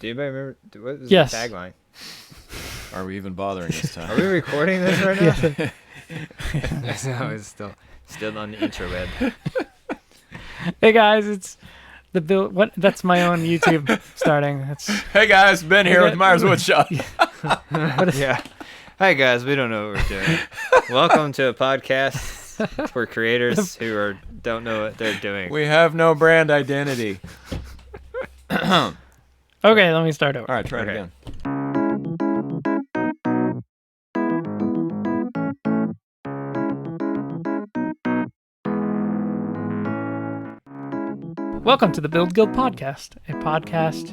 Do anybody remember? What was Yes. the tagline? Are we even bothering this time? Are we recording this right now? No, it's still on the interweb. Hey guys, it's the build. What? That's my own YouTube starting. That's Hey guys, Ben here with Myers Woodshop. Yeah. Hi guys, we don't know what we're doing. Welcome to a podcast for creators who don't know what they're doing. We have no brand identity. okay. Let me start over. All right, try it Okay. again. Welcome to the Build Guild podcast, a podcast,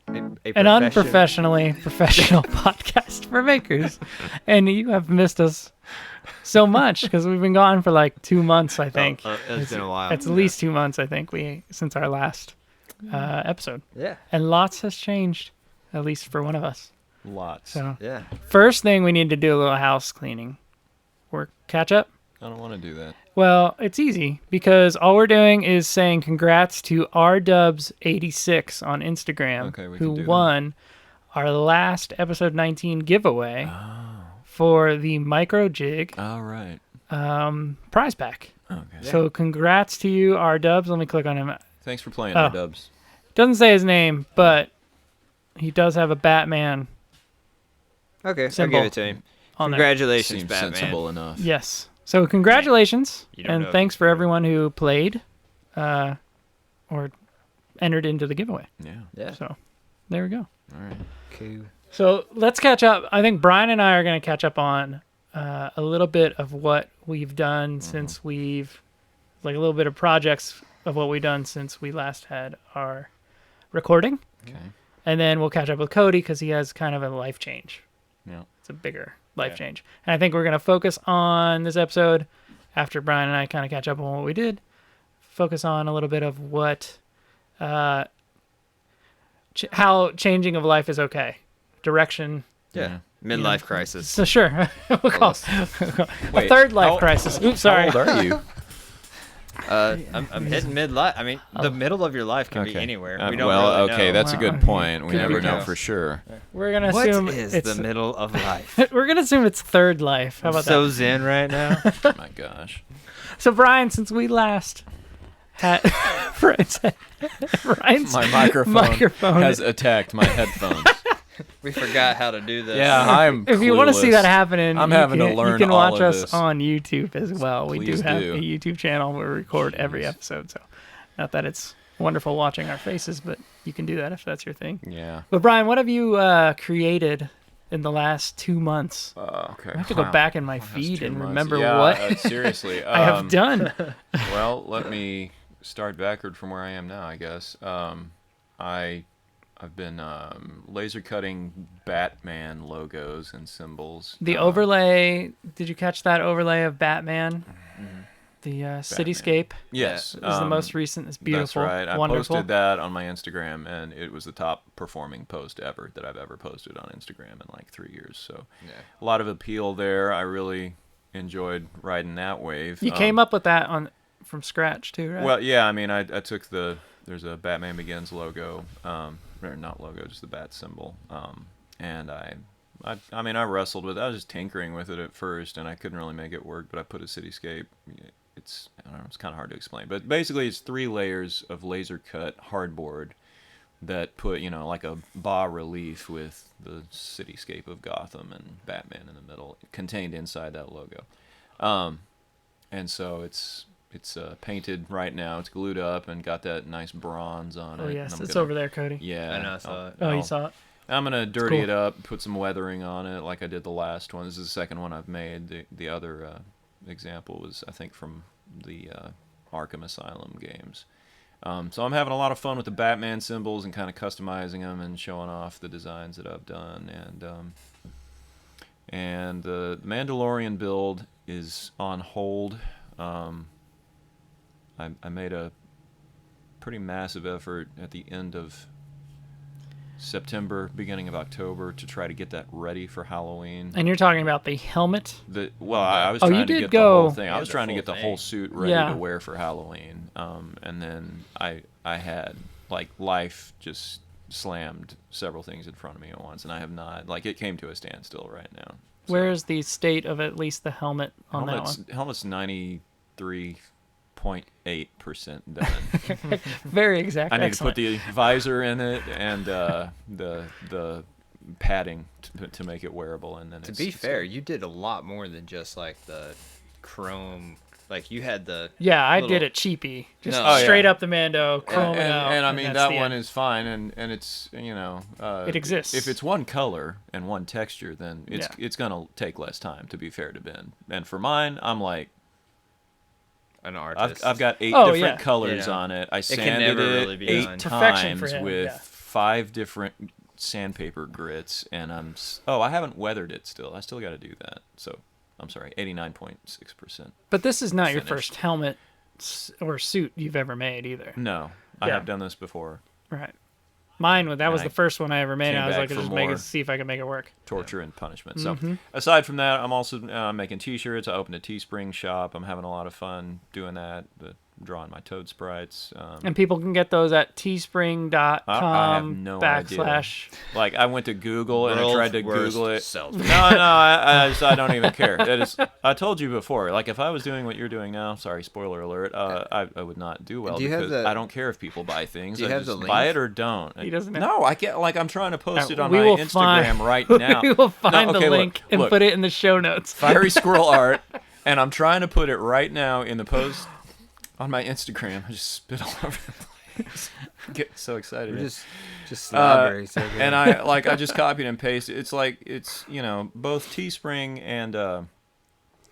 an professional- professional podcast for makers. And you have missed us so much because we've been gone for like 2 months, I think. It's been a while. It's at least 2 months, I think, since our last episode. Yeah. And lots has changed, at least for one of us. Lots. So Yeah. first thing, we need to do a little house cleaning. Or catch up. I don't want to do that. Well, it's easy because all we're doing is saying congrats to rdubs86 on Instagram, Okay, we who can do that. won our last episode 19 giveaway for the Micro Jig All right. prize pack. Okay. So congrats to you, rdubs. Let me click on him. Thanks for playing, Oh. Dubs. Doesn't say his name, but he does have a Batman Okay, Symbol I'll give it to him. on there. Congratulations, Seems Batman. sensible enough. Yes. So congratulations, You don't know and if thanks it's for real. everyone who played or entered into the giveaway. Yeah. Yeah. So there we go. All right. Cool. So let's catch up. I think Brian and I are going to catch up on a little bit of what we've done since we've, like a little bit of projects of what we've done since we last had our recording. Okay. And then we'll catch up with Coty because he has kind of a life change. Yeah. It's a bigger life Yeah. change. And I think we're going to focus on this episode after Brian and I kind of catch up on what we did. Focus on a little bit of what, how changing of life is okay. Direction. Yeah. Midlife crisis. So sure, we'll call a Wait, third life how- crisis. Oops, sorry. How old are you? I'm hitting midlife. I mean, the middle of your life can be anywhere. We don't well, really okay, know. that's a Wow. good point. We Could never be know good. for sure. We're gonna What assume is it's the middle of life? we're gonna assume it's third life. How I'm about so that? zen right now. My gosh. So Brian, since we last had Brian's My microphone has attacked my headphones. We forgot how to do this. Yeah, I'm If you want to see clueless. that happening, I'm you having to can, learn You can all watch of us this. on YouTube as well. We do Please have do. a YouTube channel where we record every Jeez. episode. So, not that it's wonderful watching our faces, but you can do that if that's your thing. Yeah. But Brian, what have you created in the last 2 months? Okay. I have to go back in my That's feed 2 and months. remember Yeah, what seriously. I have done. Well, let me start backward from where I am now, I guess. I've been laser cutting Batman logos and symbols. The overlay. Did you catch that overlay of Batman? The cityscape Yes. is the most recent. It's beautiful. That's right. I Wonderful. posted that on my Instagram, and it was the top performing post ever that I've ever posted on Instagram in like 3 years. So a lot of appeal there. I really enjoyed riding that wave. You came up with that from scratch too, right? Well, yeah. I mean, I took there's a Batman Begins logo, or not logo, just the bat symbol, and I mean, I wrestled with it. I was just tinkering with it at first, and I couldn't really make it work. But I put a cityscape. I don't know. It's kind of hard to explain, but basically, it's 3 layers of laser cut hardboard that put, like a bas relief with the cityscape of Gotham and Batman in the middle, contained inside that logo. And so it's painted right now. It's glued up and got that nice bronze on it. oh yes, and I'm it's gonna- over there, Cody. Yeah. I know, I saw it. Oh, you I'll- saw it. I'm gonna dirty cool. it up, put some weathering on it, like I did the last one. This is the second one I've made. The other example was, I think, from the Arkham Asylum games. So I'm having a lot of fun with the Batman symbols and kind of customizing them and showing off the designs that I've done. And the Mandalorian build is on hold. I made a pretty massive effort at the end of September, beginning of October, to try to get that ready for Halloween. And you're talking about the helmet. I was Oh, you trying to did get go- the whole thing. I Yeah, was the trying to full get the thing. whole suit ready Yeah. to wear for Halloween. And then I had, like, life just slammed several things in front of me at once, and I have not. Like, it came to a standstill right now. So, Where is the state of at least the helmet on that one? Helmet's 93.8% done. Very exact. I need Excellent. to put the visor in it and the padding to make it wearable. And then To be fair, you did a lot more than just like the chrome. Like you had the I little- did it cheapy, just No. straight up the Mando, chrome it out. and I mean that's that the one end. is fine, and it's It exists. If it's one color and one texture, then Yeah. it's gonna take less time. To be fair to Ben, and for mine, I'm like an artist. I've got 8 Oh, different yeah. colors Yeah. on it. I can sanded never it really be 8 done. Perfection for times him, with yeah. 5 different sandpaper grits, and I haven't weathered it still. I still got to do that. So I'm sorry, 89.6%. But this is not your finished. first helmet or suit you've ever made either. No, I Yeah. have done this before. Right. Mine, that was And the I first one I ever made. And came I was back like, for just more. see if I can make it work. Torture and punishment. Mm-hmm. So aside from that, I'm also making T-shirts. I opened a Teespring shop. I'm having a lot of fun doing that. Drawing my toad sprites. And people can get those at teespring.com I have no idea. / Like, I went to Google and I World's tried to worst Google it. salesman. No, I don't even care. I told you before. Like, if I was doing what you're doing now, sorry, spoiler alert, I would not do well Do you have because the- I don't care if people buy things. Do you I have just the buy link? it or don't. He doesn't have- No, I can't. Like, I'm trying to post it on we my will Instagram find- right now. we will find No, okay, the look, link and look. put it in the show notes. Fiery Squirrel Art, and I'm trying to put it right now in the post on my Instagram. I just spit all over the place. Get so excited. We're just strawberries. over And there. I just copied and pasted. It's like both Teespring and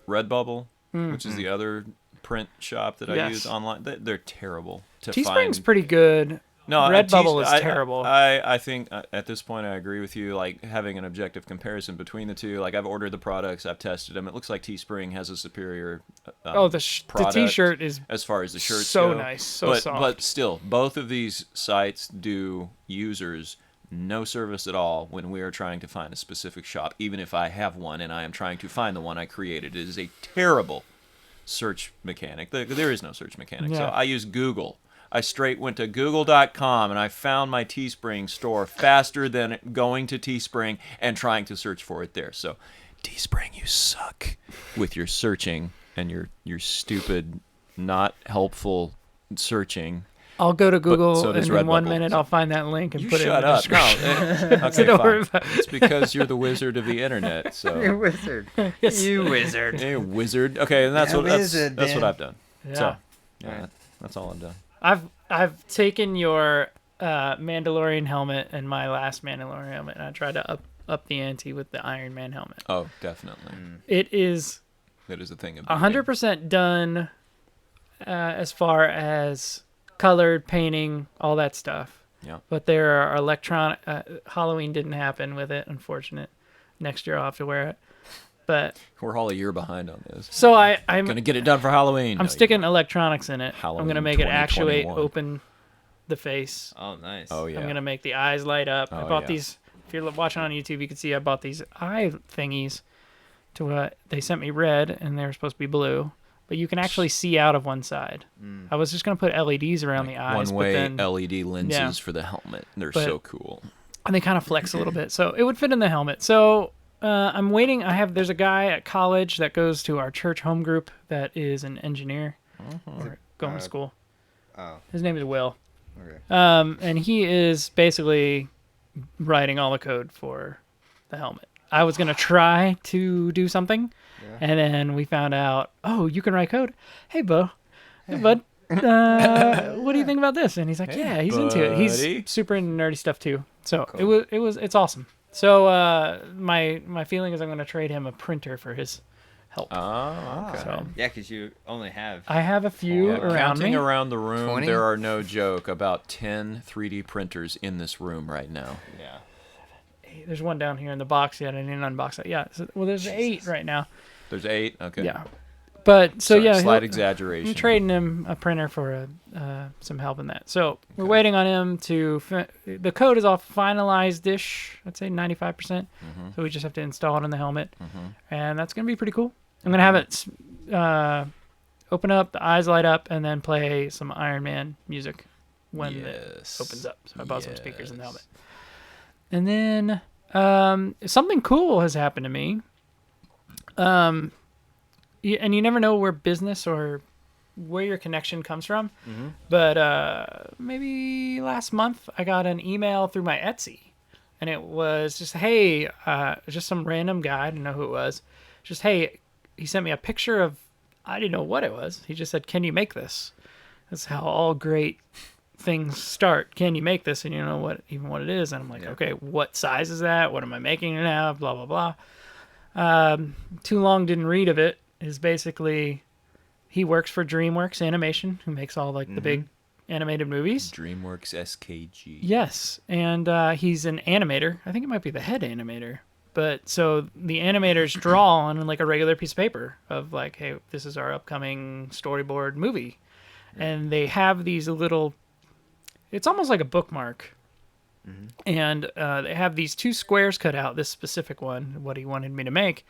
Redbubble, which is the other print shop that I Yes. use online. They're terrible to Teespring's find. pretty good. No, Redbubble is terrible. I think at this point I agree with you. Like, having an objective comparison between the two. Like, I've ordered the products, I've tested them. It looks like Teespring has a superior. The product T-shirt is as far as the shirts so go. nice, so but, soft. But still, both of these sites do users no service at all when we are trying to find a specific shop. Even if I have one and I am trying to find the one I created, it is a terrible search mechanic. There is no search mechanic. So Yeah. I use Google. I straight went to google.com and I found my Teespring store faster than going to Teespring and trying to search for it there. So, Teespring, you suck with your searching and your stupid, not helpful searching. I'll go to Google so and does in 1 Redbubble. minute I'll find that link and You put it in shut the up. description. No. Okay, Don't worry fine. about it. It's because you're the wizard of the internet. So, wizard. Yes. You wizard. hey, wizard. Okay, and that's Yeah, what that's, wizard, that's what man. I've done. Yeah. So, yeah, Alright. that's all I've done. I've taken your Mandalorian helmet and my last Mandalorian helmet, and I tried to up the ante with the Iron Man helmet. Oh, definitely. It is That is a thing. Of 100% done as far as colored painting, all that stuff. Yeah. But there are electronic. Halloween didn't happen with it, unfortunate. Next year I'll have to wear it. But We're all a year behind on this. so I'm Gonna get it done for Halloween. I'm No, sticking electronics in it. I'm Halloween gonna make it actuate, 2021. open the face. Oh, nice. Oh yeah. I'm gonna make the eyes light up. I Oh, bought yeah. these. If you're watching on YouTube, you can see I bought these eye thingies. They sent me red, and they were supposed to be blue, but you can actually see out of one side. I was just gonna put LEDs around the eyes, One-way but then LED lenses yeah. for the helmet. They're But- so cool. and they kind of flex a little bit, so it would fit in the helmet. So I'm waiting. There's a guy at college that goes to our church home group that is an engineer or going to school. Oh, His name is Will. okay. And he is basically writing all the code for the helmet. I was going to try to do something, and then we found out, oh, you can write code. Hey, bud. What do you think about this? And he's like, yeah, he's into it. buddy. He's super into nerdy stuff too. So Cool. it's awesome. So my feeling is I'm going to trade him a printer for his help. Oh, okay. So Yeah, because you only have. I have a few Yeah, around counting me. around the room, 20? there are no joke about 10 3D printers in this room right now. Yeah. There's one down here in the box yet. I didn't unbox it. Yeah. Well, there's 8 right now. There's 8. Okay. Yeah. But so Sorry, yeah, slight I'm exaggeration. trading him a printer for some help in that. So we're waiting on him to. The code is all finalized-ish. I'd say 95%. So we just have to install it in the helmet, and that's gonna be pretty cool. I'm gonna have it open up, the eyes light up, and then play some Iron Man music when it opens up. So I bought some speakers in the helmet. Yes. And then something cool has happened to me. And you never know where business or where your connection comes from. Mm-hmm. But maybe last month I got an email through my Etsy. And it was just, hey, just some random guy. I didn't know who it was. Just, hey, he sent me a picture of, I didn't know what it was. He just said, can you make this? That's how all great things start. Can you make this? And you know what it is. And I'm like, okay, what size is that? What am I making it now? Blah, blah, blah. Too long didn't read of it. Is basically, he works for DreamWorks Animation, who makes all like the big animated movies. DreamWorks SKG. Yes, and he's an animator. I think it might be the head animator. But so the animators draw on like a regular piece of paper of like, hey, this is our upcoming storyboard movie. And they have these little, it's almost like a bookmark. Mm-hmm. And they have these 2 squares cut out, this specific one, what he wanted me to make.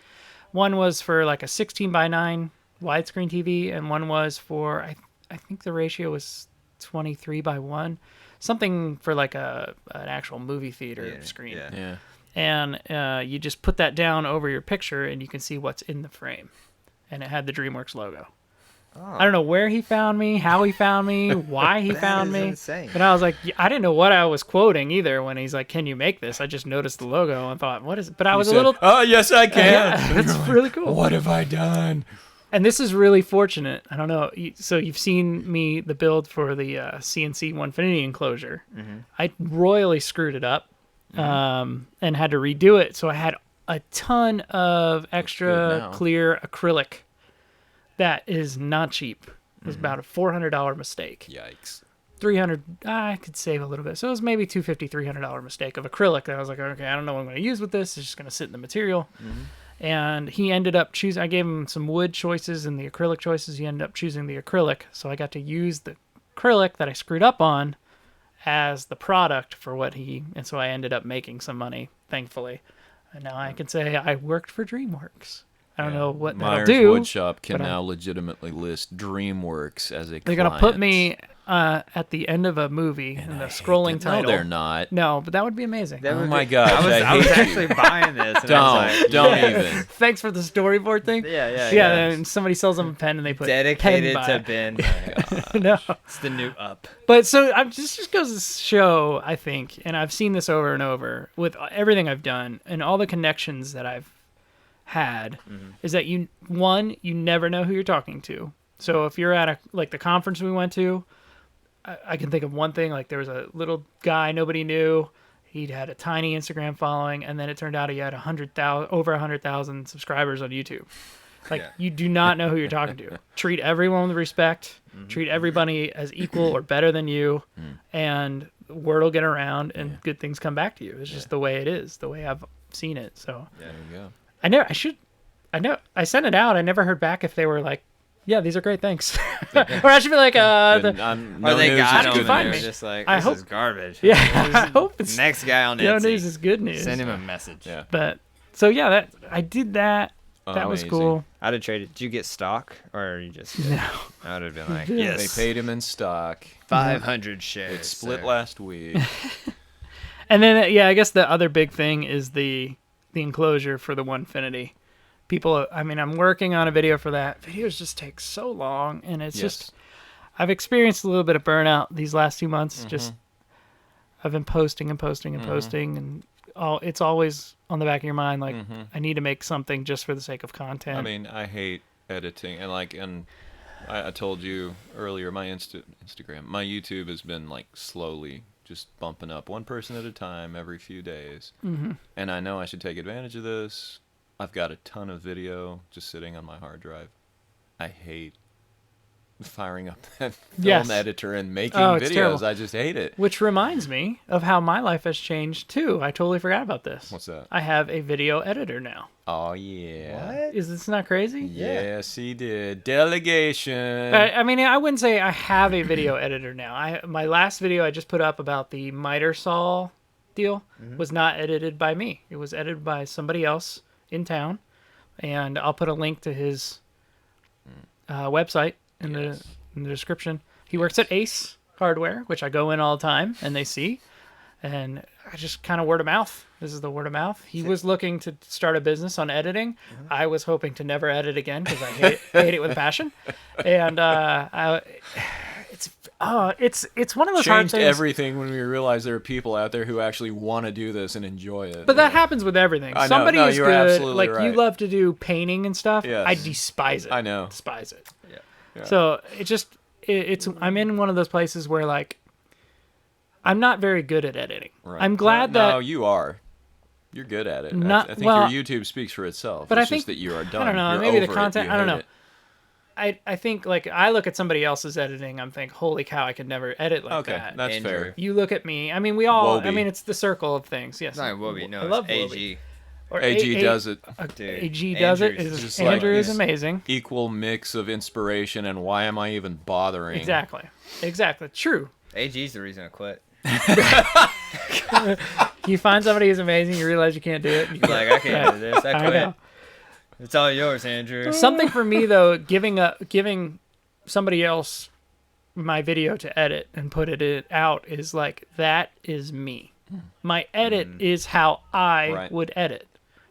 One was for like a 16:9 widescreen TV, and one was for, I think the ratio was 23:1, something for like an actual movie theater screen. Yeah. And you just put that down over your picture and you can see what's in the frame. And it had the DreamWorks logo. Oh. I don't know where he found me, how he found me, why he found me. Insane. But I was like, I didn't know what I was quoting either when he's like, can you make this? I just noticed the logo and thought, what is it? But I was a little... Oh, yes, I can. Yeah, that's really cool. What have I done? And this is really fortunate. I don't know. So you've seen me, the build for the CNC Onefinity enclosure. Mm-hmm. I royally screwed it up and had to redo it. So I had a ton of extra clear acrylic. That is not cheap. It was about a $400 mistake. Yikes. $300, I could save a little bit. So it was maybe $250, $300 mistake of acrylic that I was like, okay, I don't know what I'm going to use with this. It's just going to sit in the material. Mm-hmm. And he ended up choosing, I gave him some wood choices and the acrylic choices. He ended up choosing the acrylic. So I got to use the acrylic that I screwed up on as the product for what and so I ended up making some money, thankfully. And now I can say I worked for DreamWorks. I don't know what Myers that'll do. Woodshop can now legitimately list DreamWorks as a They're client. going to put me at the end of a movie in the scrolling title. No, they're not. No, but that would be amazing. Oh my gosh, I was actually buying this. And don't even. Thanks for the storyboard thing. Yeah. And somebody sells them a pen and they put dedicated pen to Ben. No, it's the new up. But so this just goes to show, I think, and I've seen this over and over with everything I've done and all the connections that I've had, is that you never know who you're talking to. So if you're at the conference we went to, I can think of one thing, like there was a little guy nobody knew. He'd had a tiny Instagram following, and then it turned out he had over 100,000 subscribers on YouTube. You do not know who you're talking to. Treat everyone with respect. Mm-hmm. Treat everybody as equal or better than you, and word will get around, and good things come back to you. It's just the way it is, the way I've seen it. So there you go. I sent it out. I never heard back if they were like, yeah, these are great, thanks. Or I should be like, or they got them and they're just like, this is garbage. Yeah, I hope it's next guy on Etsy. No news is good news. Send him a message. Yeah. But so yeah, I did that. That was cool. I'd have traded. Did you get stock or you just? No. I would have been like, yes. They paid him in stock. 500 shares. It split last week. And then I guess the other big thing is the enclosure for the Onefinity. People, I'm working on a video for that. Videos just take so long, and it's just, I've experienced a little bit of burnout these last 2 months. Mm-hmm. Just, I've been posting and posting and posting, and it's always on the back of your mind, like, I need to make something just for the sake of content. I hate editing, and I told you earlier, my Instagram, my YouTube has been slowly just bumping up one person at a time every few days. Mm-hmm. And I know I should take advantage of this. I've got a ton of video just sitting on my hard drive. I hate firing up that film editor and making videos. Terrible. I just hate it. Which reminds me of how my life has changed too. I totally forgot about this. What's that? I have a video editor now. Oh yeah. What? Is this not crazy? Yes, he did. Delegation. I wouldn't say I have a video editor now. My last video I just put up about the miter saw deal was not edited by me. It was edited by somebody else in town, and I'll put a link to his website in the description. He works at Ace, hardware, which I go in all the time and they see. And I just kind of word of mouth. This is the word of mouth. He was looking to start a business on editing. I was hoping to never edit again because I hate it with a passion. And it's one of those hard Changed things. everything when we realized there are people out there who actually want to do this and enjoy it. But that happens with everything. I know. Somebody No, is you're good. absolutely Like you right. love to do painting and stuff. Yes. I despise it. I know. Despise it. Yeah. So it's I'm in one of those places where like I'm not very good at editing. Right. I'm glad No, that you are. You're good at it. Not- I think well, your YouTube speaks for itself. but It's I think- just that you are done. I don't know. You're Maybe the over it. content. You I don't hate know. it. I think like I look at somebody else's editing. I'm think, holy cow, I could never edit like Okay, that. that's Andrew. fair. You look at me. I mean, we all. I Wobie. mean, it's the circle of things. Yes. It's not Wobie, no, I love it's Wobie. AG. Or AG does it. Dude, AG does it. Andrew's Is just like Andrew is this- amazing. Equal mix of inspiration and why am I even bothering? Exactly. True. AG's the reason I quit. You find somebody who's amazing, you realize you can't do it. You quit. Like, I can't do this. I I quit. know. It's all yours, Andrew. Something for me though, giving somebody else my video to edit and put it out is like that is me. My edit is how I Right. would edit.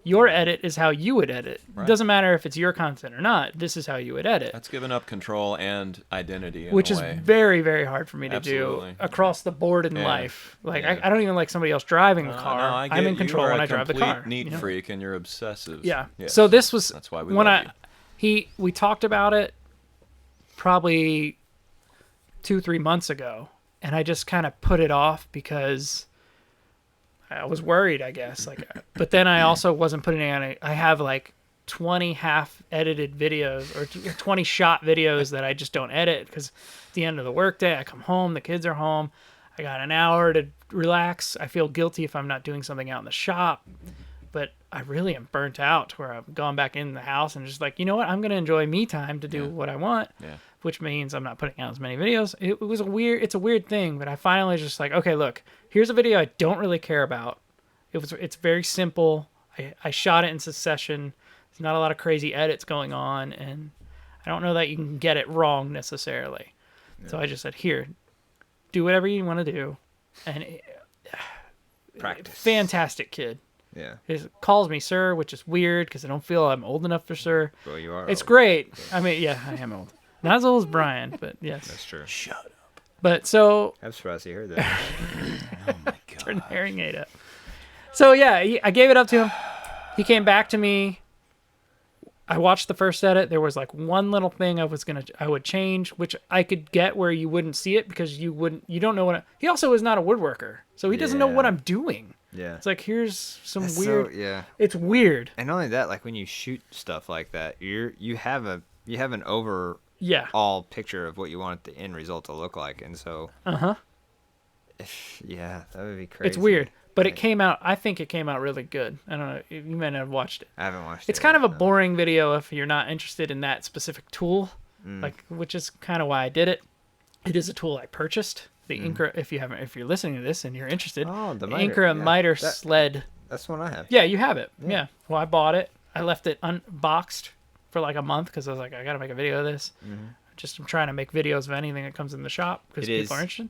Your edit is how you would edit. Right. It doesn't matter if it's your content or not. This is how you would edit. That's giving up control and identity in Which a is way. very, very hard for me to Absolutely. do across the board in Yeah. life. Like Yeah. I don't even like somebody else driving the No, car. I get I'm in it. control You are when a I drive the complete car. neat you know? freak and you're obsessive. Yeah. Yes. So this was That's why we when love you. we talked about it probably 2-3 months ago, and I just kind of put it off because I was worried, I guess. Like, but then I also wasn't putting it on. I have like 20 half edited videos or 20 shot videos that I just don't edit because at the end of the workday, I come home, the kids are home, I got an hour to relax. I feel guilty if I'm not doing something out in the shop, but I really am burnt out to where I've gone back in the house and just like, you know what, I'm going to enjoy me time to do what I want. Yeah. Which means I'm not putting out as many videos. It's a weird thing, but I finally just like, okay, look, here's a video I don't really care about. It's very simple. I shot it in succession. There's not a lot of crazy edits going on, and I don't know that you can get it wrong necessarily. Yeah. So I just said, here, do whatever you want to do, and Practice. Fantastic kid. Yeah. He calls me sir, which is weird because I don't feel I'm old enough for sir. Well, you are. It's old. great. I mean, yeah, I am old. Not as old as Brian, but yes. That's true. Shut up. But so I'm surprised you heard that. Oh my turn the god. hearing aid up. So yeah, I gave it up to him. He came back to me. I watched the first edit. There was like one little thing I would change, which I could get where you wouldn't see it because you don't know he also is not a woodworker, so he doesn't know what Yeah. I'm doing. Yeah. It's like here's some That's weird. yeah. It's weird. And not only that, like when you shoot stuff like that, you have an overall Yeah. picture of what you want the end result to look like, and so yeah, that would be crazy. It's weird, but it Like- came out. I think it came out really good. I don't know. You may not have watched it. I haven't watched It's it. kind of a yet, no. boring video if you're not interested in that specific tool, Mm. like which is kind of why I did it. It is a tool I purchased. The Incra. If you're listening to this and you're interested, Oh, the miter, Incra yeah. miter That- sled. That's one I have. Yeah, you have it. Yeah. Well, I bought it. I left it unboxed for like a month because I was like, I gotta make a video of this. I'm trying to make videos of anything that comes in the shop because It people are is- interested.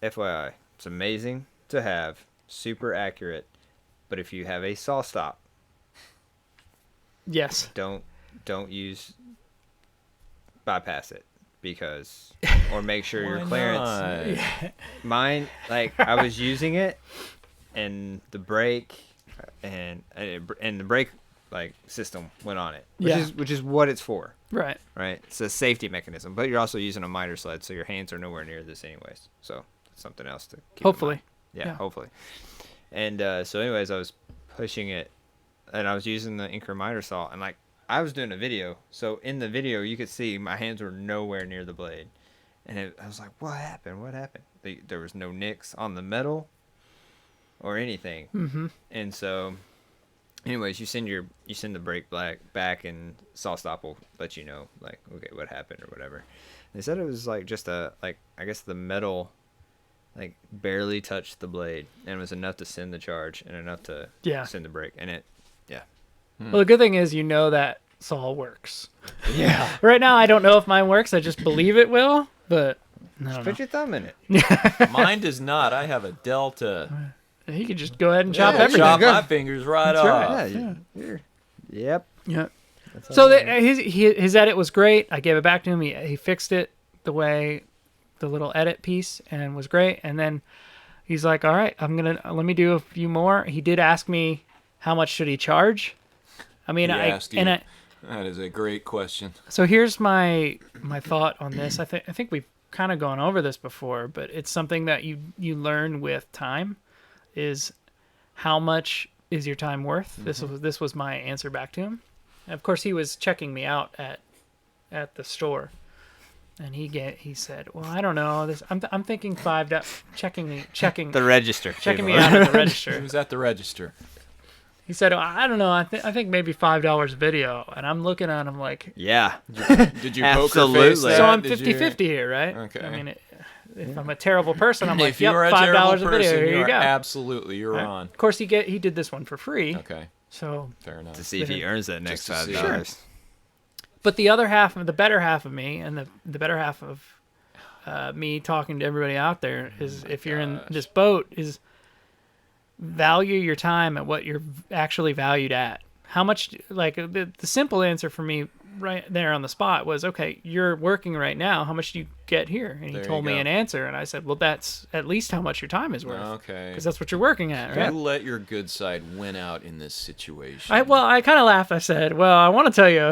FYI, it's amazing to have, super accurate, but if you have a saw stop, Yes. don't bypass it because or make sure your Why clearance. not? Mine, like I was using it, and the brake and the brake like system went on it, which is what it's for, Right. right? It's a safety mechanism, but you're also using a miter sled, so your hands are nowhere near this anyways. So that's something else to keep in Hopefully. mind. Yeah, Yeah. hopefully. And so, anyways, I was pushing it, and I was using the Incra miter saw, and like I was doing a video, so in the video you could see my hands were nowhere near the blade, and I was like, "What happened? What happened?" There was no nicks on the metal, or anything. Mm-hmm. And so, anyways, you send the brake back, and saw stop will let you know, like, okay, what happened or whatever. They said it was like just I guess the metal like barely touched the blade, and it was enough to send the charge and enough to send the brake, and it Well, the good thing is that saw works. yeah. Right now, I don't know if mine works. I just believe it will, but I Just don't put know. your thumb in it. Mine does not. I have a Delta. He could just go ahead and chop Yeah, everything. chop Good. my fingers right That's right. off. Yeah, yep. Yeah. That's So all right. his edit was great. I gave it back to him. He fixed it the way the little edit piece and was great. And then he's like, "All right, let me do a few more." He did ask me how much should he charge. I mean, He asked you. I That is a great question. so here's my thought on this. I think we've kind of gone over this before, but it's something that you learn with time is how much is your time worth? This was my answer back to him. And of course, he was checking me out at the store, and he said, "Well, I don't know. I'm thinking checking The register. checking me out at the He register." was at the register. He said, "Oh, I don't know. I think maybe $5 a video." And I'm looking at him like, Yeah. Did you poker face Absolutely. that? so I'm Did you- 50-50 here, right? Okay. I mean, if I'm a terrible person, I'm like, If "Yep, you're a $5 terrible a video. person, Here you you are go." absolutely, you're Right? on. Of course, he did this one for free. Okay, So, fair enough. To see if he earns that next Just to see. $5. but the other half, the better half of me, and the better half of me talking to everybody out there is, if you're in this boat, is value your time at what you're actually valued at. How much, like the simple answer for me right there on the spot was, okay, you're working right now. How much do you get here? And he There you told me go. an answer, and I said, well, that's at least how much your time is worth, Okay. because that's what you're working at, You right? let your good side win out in this situation. I kind of laughed. I said, "Well, I want to tell you,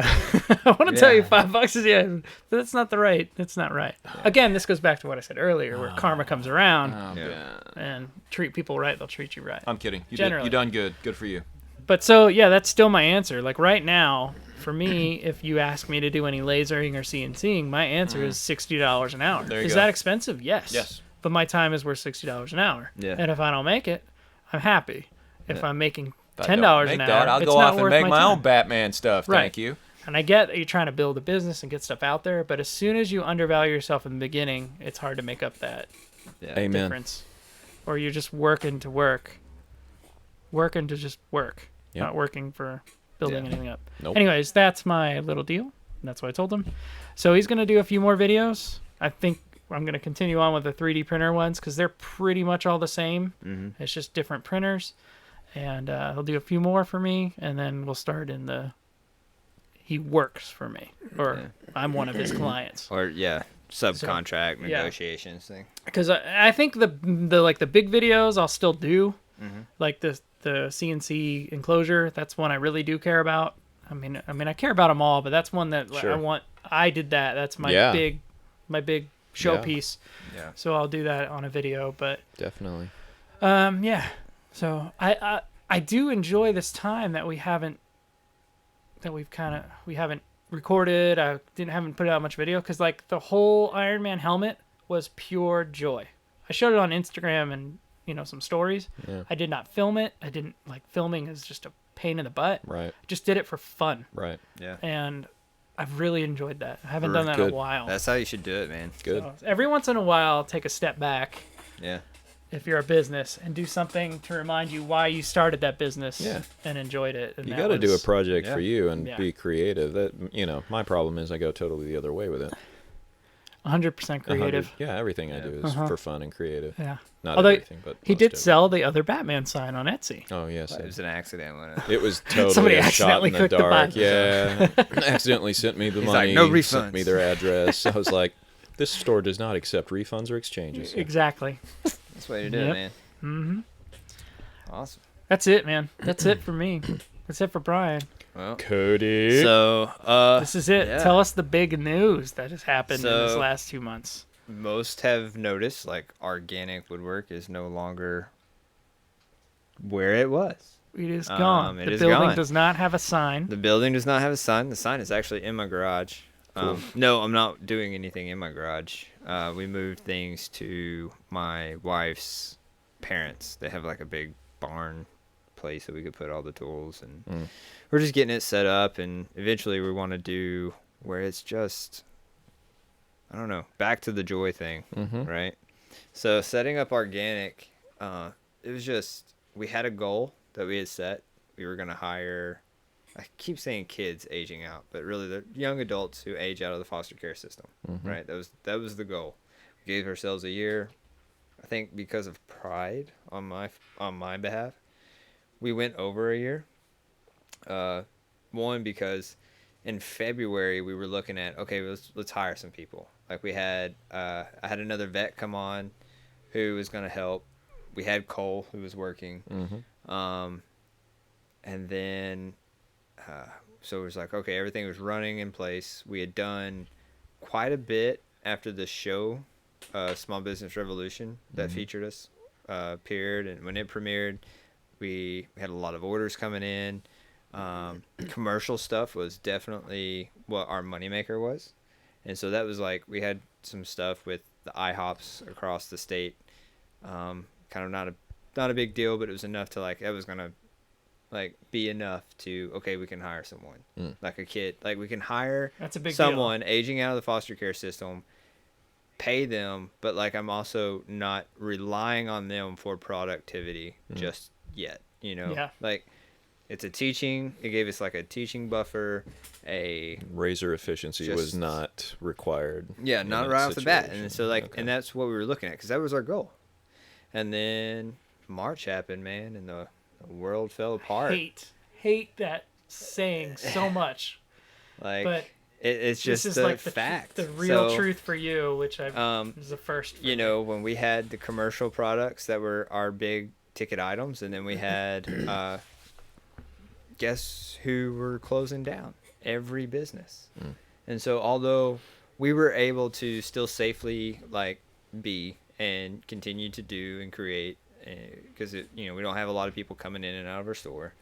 I want to tell you Yeah. $5 is but that's not right. That's not right." Again, this goes back to what I said earlier, where karma comes around, Oh, Yeah. man. and treat people right, they'll treat you right. I'm kidding. Generally. You done good. Good for you. But so yeah, that's still my answer. Like right now, for me, if you ask me to do any lasering or CNCing, my answer is $60 an hour. There you Is go. that expensive? Yes. Yes. But my time is worth $60 an hour. Yeah. And if I don't make it, I'm happy. If I'm making If I $10 don't an make hour, that, I'll it's go not off and worth make my time. own Batman stuff. Right. Thank you. And I get that you're trying to build a business and get stuff out there, but as soon as you undervalue yourself in the beginning, it's hard to make up that Yeah. Amen. difference. Or you're just working to work. Working to just work. Yep. Not working for building Yeah. anything up. Nope. Anyways, that's my little deal. That's what I told him. So he's going to do a few more videos. I think I'm going to continue on with the 3D printer ones because they're pretty much all the same. Mm-hmm. It's just different printers. And he'll do a few more for me, and then we'll start in the... He works for me, or Yeah. I'm one of his clients. Or yeah, subcontract yeah. negotiations thing. Because I think the big videos I'll still do, Mm-hmm. like the CNC enclosure. That's one I really do care about. I mean I care about them all, but that's one that like, Sure. I did that. That's my Yeah. big showpiece. Yeah. So I'll do that on a video. But Definitely. yeah. So I do enjoy this time that we haven't recorded. I haven't put out much video because like the whole Iron Man helmet was pure joy. I showed it on Instagram and some stories. Yeah. I did not film it. I didn't like filming is just a pain in the butt. Right. I just did it for fun, Right. Yeah. and I've really enjoyed that. I haven't done that in Good. a while. That's how you should do it, man. Good. So every once in a while, take a step back Yeah. if you're a business and do something to remind you why you started that business Yeah. and enjoyed it. And You that got to do a was project yeah. for you and Yeah. be creative. That my problem is I go totally the other way with it. 100% creative. Yeah, everything I do is Uh-huh. for fun and creative. Yeah. Not Although everything, but He most did of it. sell the other Batman sign on Etsy. Oh yes, It was an accident. When it was totally Somebody a shot accidentally in the clicked the dark. button. Yeah, accidentally sent me the He's like, money. "No Sent me refunds." their address. I was like, this store does not accept refunds or exchanges. Exactly. That's what you do, Yep. man. hmm Awesome. That's it, man. That's it for me. That's it for Brian. Well, Coty. so This is it. yeah. Tell us the big news that has happened in this So- last 2 months. most have noticed like Arganic Woodwork is no longer where it was. It is gone. It The is building gone. does not have a sign. The building does not have a sign. The sign is actually in my garage. No, I'm not doing anything in my garage. We moved things to my wife's parents. They have like a big barn place that we could put all the tools, and we're just getting it set up. And eventually, we want to do where it's just, I don't know, back to the joy thing, right? So setting up Arganic, it was just, we had a goal that we had set. We were gonna hire, I keep saying kids aging out, but really they're young adults who age out of the foster care system, right? That was the goal. gave ourselves a year. I think because of pride on my behalf, we went over a year. One because in February we were looking at, okay, let's hire some people. Like we had I had another vet come on who was going to help. We had Cole who was working. And then so it was like, okay, everything was running in place. We had done quite a bit after the show, Small Business Revolution, that featured us, appeared. And when it premiered, we had a lot of orders coming in. Commercial stuff was definitely what our moneymaker was. And so that was like, we had some stuff with the IHOPs across the state. Kind of not a big deal, but it was enough to like, that was going to like be enough to, okay, we can hire someone, like a kid, like we can hire That's a big someone deal. aging out of the foster care system, pay them, but like I'm also not relying on them for productivity just yet, you know. Yeah. Like it's a teaching, it gave us like a teaching buffer, a Razor efficiency was not required. yeah, in not that right off the bat. situation. And so like Okay. and that's what we were looking at, because that was our goal. And then March happened, man, and the world fell apart. Hate that saying so much. Like But it's just this is the like fact. the real So, truth for you, which is the first. You know, when we had the commercial products that were our big ticket items, and then we had guess who were closing down? Every business. And so although we were able to still safely like be and continue to do and create, because you know, we don't have a lot of people coming in and out of our store.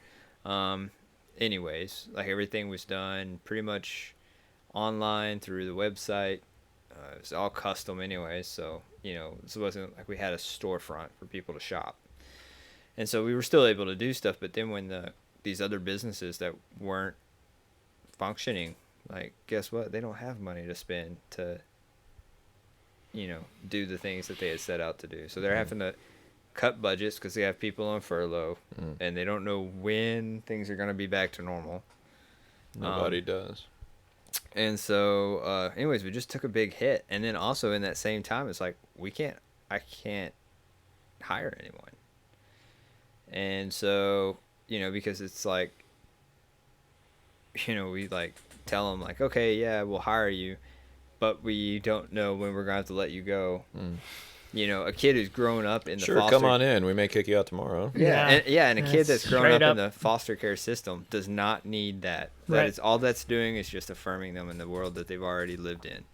Anyways, like everything was done pretty much online through the website. It was all custom anyways, so you know, this wasn't like we had a storefront for people to shop. And so we were still able to do stuff, but then when these other businesses that weren't functioning, like guess what? They don't have money to spend to, you know, do the things that they had set out to do. So they're having to cut budgets because they have people on furlough and they don't know when things are going to be back to normal. Nobody does. And so, anyways, we just took a big hit. And then also in that same time, it's like, I can't hire anyone. And so, you know, because it's like, you know, we like tell them like, okay, yeah, we'll hire you, but we don't know when we're going to have to let you go. You know, a kid who's grown up in the Sure, foster... come on in. We may kick you out tomorrow. And a kid that's grown straight up up. in the foster care system does not need that. Right. That is all that's doing is just affirming them in the world that they've already lived in.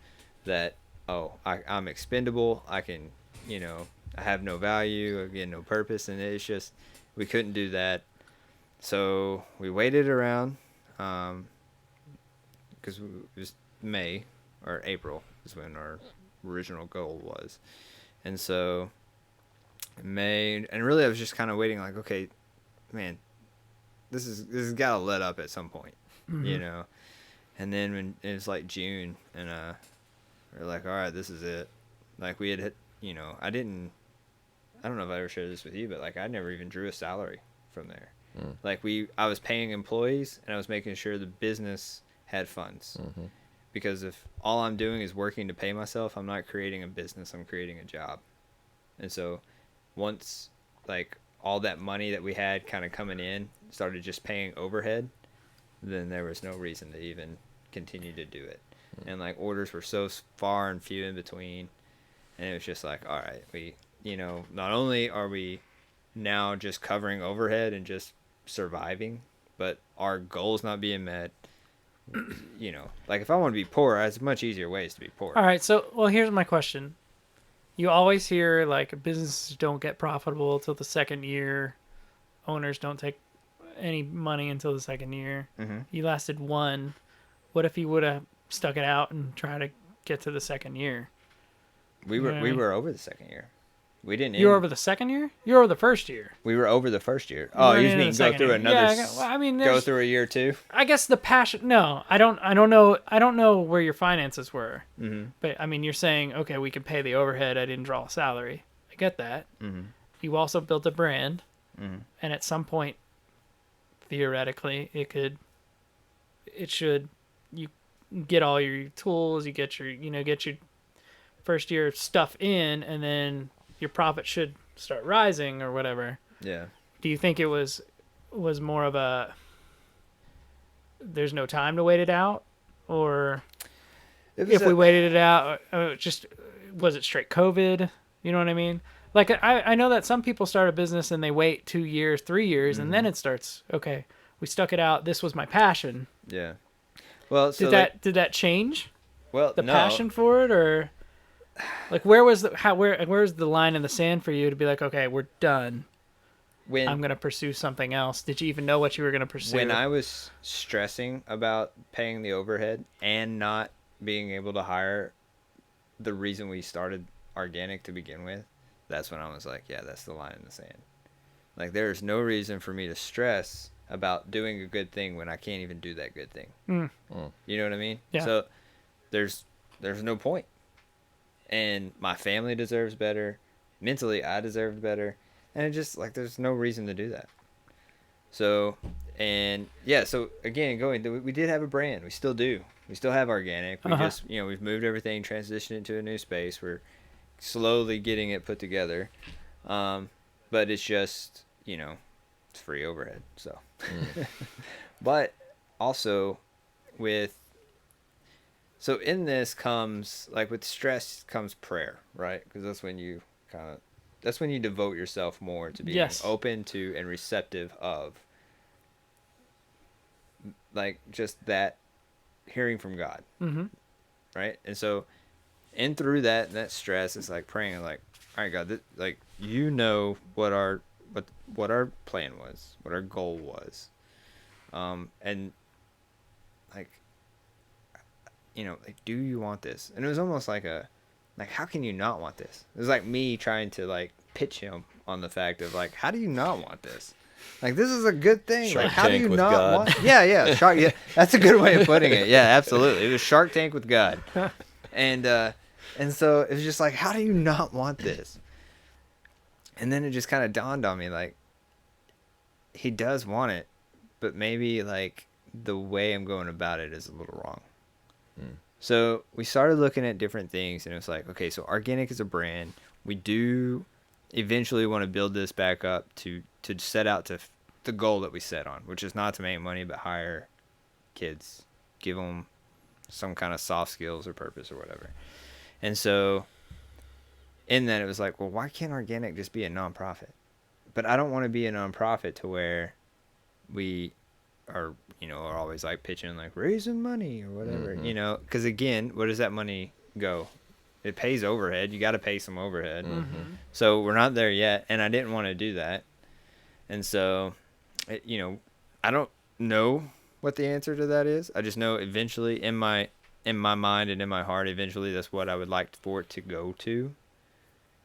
That, oh, I'm expendable. I can, you know, I have no value. Again, no purpose. And it's just, we couldn't do that. So we waited around, because it was May or April is when our original goal was. And so May, and really I was just kind of waiting like, okay, man, this has got to let up at some point, you know? And then when it was like June, and we're like, all right, this is it. Like we had hit, you know, I don't know if I ever shared this with you, but like I never even drew a salary from there. Like I was paying employees and I was making sure the business had funds. Because if all I'm doing is working to pay myself, I'm not creating a business, I'm creating a job. And so once like all that money that we had kind of coming in started just paying overhead, then there was no reason to even continue to do it. And like orders were so far and few in between, and it was just like, all right, we, you know, not only are we now just covering overhead and just surviving, but our goals not being met. You know, like if I want to be poor, there's much easier ways to be poor. All right, so well, here's my question. You always hear like businesses don't get profitable till the second year. Owners don't take any money until the second year. You lasted one. What if you would have stuck it out and tried to get to the second year? We were over the second year. We didn't. You were over the second year? You were over the first year. We were over the first year. You Oh, weren't you in mean the go second through year. another? Yeah, well, I mean, go there's- through a year too. I guess the passion. No, I don't know. I don't know where your finances were. But I mean, you're saying, okay, we can pay the overhead. I didn't draw a salary. I get that. You also built a brand, and at some point, theoretically, it should. You get all your tools. You get your, first year stuff in, and then your profit should start rising or whatever. Yeah. Do you think it was more of a there's no time to wait it out, or if we waited it out, just was it straight COVID? You know what I mean? Like I know that some people start a business and they wait 2 years, 3 years, and then it starts. Okay, we stuck it out. This was my passion. Yeah. Well, so did that change well, the no. passion for it, or like where's the line in the sand for you to be like, okay, we're done. I'm gonna pursue something else. Did you even know what you were gonna pursue? When I was stressing about paying the overhead and not being able to hire the reason we started Arganic to begin with, that's when I was like, yeah, that's the line in the sand. Like, there's no reason for me to stress about doing a good thing when I can't even do that good thing. You know what I mean? Yeah. So there's no point. And my family deserves better. Mentally, I deserved better. And it just, like, there's no reason to do that. So, and yeah, so again, we did have a brand. We still do. We still have Arganic. We just, we've moved everything, transitioned it to a new space. We're slowly getting it put together. But it's just, it's free overhead. So, but also so in this comes, like, with stress comes prayer, right? Because that's when you devote yourself more to being open to and receptive of, like, just that hearing from God, right? And so, and through that stress, it's like praying, like, all right, God, what our plan was, what our goal was, and like, like, do you want this? And it was almost like how can you not want this? It was like me trying to, like, pitch him on the fact of, like, how do you not want this? Like, this is a good thing. Shark like, how do Tank you with not God. want? Yeah, Shark. Yeah, that's a good way of putting it. Yeah, absolutely. It was Shark Tank with God, and so it was just like, how do you not want this? And then it just kind of dawned on me, like, he does want it, but maybe, like, the way I'm going about it is a little wrong. So we started looking at different things, and it was like, okay, so Arganic is a brand. We do eventually want to build this back up to set out to the goal that we set on, which is not to make money, but hire kids, give them some kind of soft skills or purpose or whatever. And so in that, it was like, well, why can't Arganic just be a nonprofit? But I don't want to be a nonprofit to where we are always, like, pitching, like, raising money or whatever, because again, where does that money go? It pays overhead. You got to pay some overhead. So we're not there yet, and I didn't want to do that. And so, I don't know what the answer to that is. I just know eventually in my mind and in my heart, eventually that's what I would like for it to go to.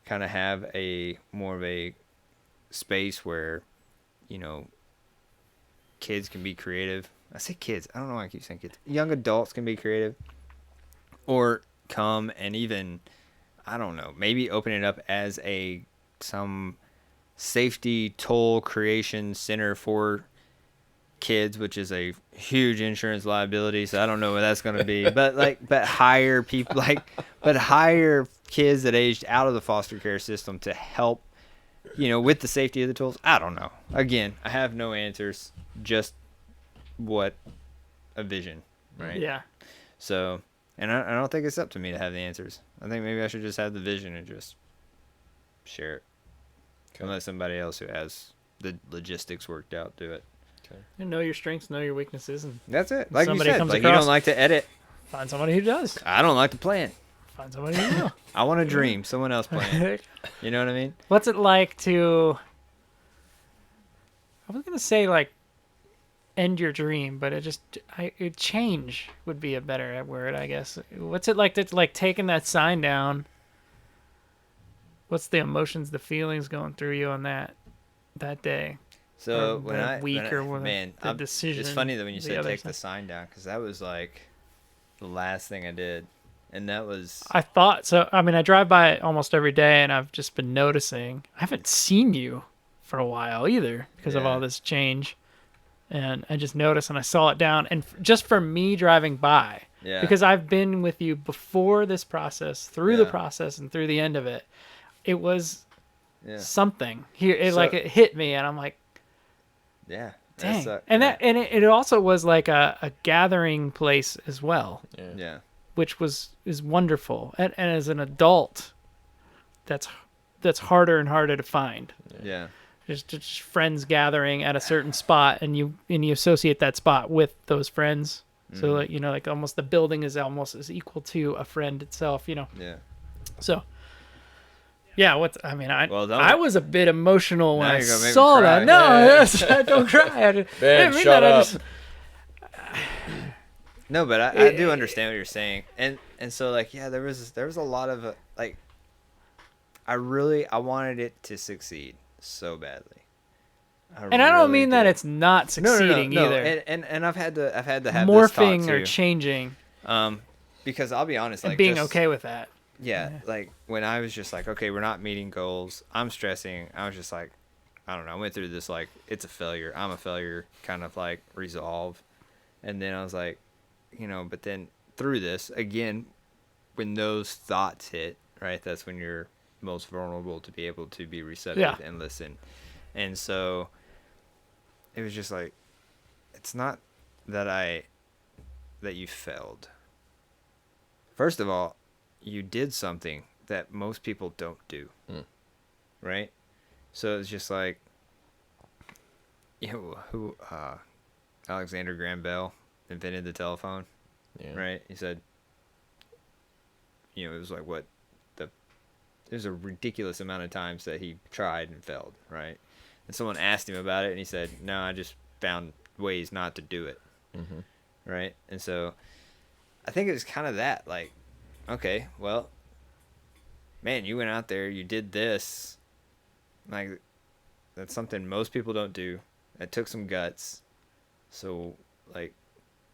Kind of have a more of a space where, kids can be creative. I say kids. I don't know why I keep saying kids. Young adults can be creative, or come and even, I don't know, maybe open it up as some safety toll creation center for kids, which is a huge insurance liability. So I don't know what that's going to be, but hire people, hire kids that aged out of the foster care system to help, with the safety of the tools. I don't know. Again, I have no answers. Just what a vision, right? Yeah. So, and I don't think it's up to me to have the answers. I think maybe I should just have the vision and just share it. And let somebody else who has the logistics worked out do it. Okay. And know your strengths, know your weaknesses, and That's it. Like somebody you said, comes like, you across- don't like to edit. find somebody who does. I don't like to plan. Find somebody who will. I want to dream. Someone else plan. You know what I mean? What's it like to? I was gonna say, like, end your dream, but change would be a better word, I guess. What's it like to, like, taking that sign down? What's the emotions, the feelings going through you on that day? So Or when that I week, when I- or when man, the decision. it's funny that when you the said other take the side. sign down, because that was like the last thing I did, and that was I thought so. I mean, I drive by it almost every day, and I've just been noticing. I haven't seen you for a while either because of Yeah. all this change, and I just noticed, and I saw it down, and just for me driving by, Yeah. because I've been with you before this process, through the Yeah. process, and through the end of it. It was Yeah. something here. It So- like it hit me, and I'm like, Yeah. dang. That's, And yeah. that and it also was like a gathering place as well, Yeah. which is wonderful. And as an adult, that's harder and harder to find. Yeah. Just friends gathering at a certain spot, and you associate that spot with those friends. So like like almost the building is almost as equal to a friend itself. Yeah. So yeah, Well, don't- I was a bit emotional when Now I you're gonna make me saw cry. that. No, Yeah. yes, don't cry. I didn't Ben, mean shut that. I up. just- No, but I do understand what you're saying, and so like there was a lot of like I wanted it to succeed so badly. And I don't really mean that did. it's not succeeding no, either. And I've had to have this talk Morphing or too. changing Because I'll be honest, like and being just- okay with that. Yeah, like when I was just like, okay, we're not meeting goals. I'm stressing. I was just like, I don't know. I went through this like it's a failure. I'm a failure kind of like resolve, and then I was like, but then through this again, when those thoughts hit, right, that's when you're most vulnerable to be able to be receptive and listen, and so it was just like, it's not that you failed. First of all, you did something that most people don't do, right? So it's just like, Alexander Graham Bell invented the telephone, right? He said, it was like there's a ridiculous amount of times that he tried and failed, right? And someone asked him about it, and he said, no, I just found ways not to do it, right? And so I think it was kind of that, like, okay, well, man, you went out there, you did this. Like, that's something most people don't do. It took some guts. So, like,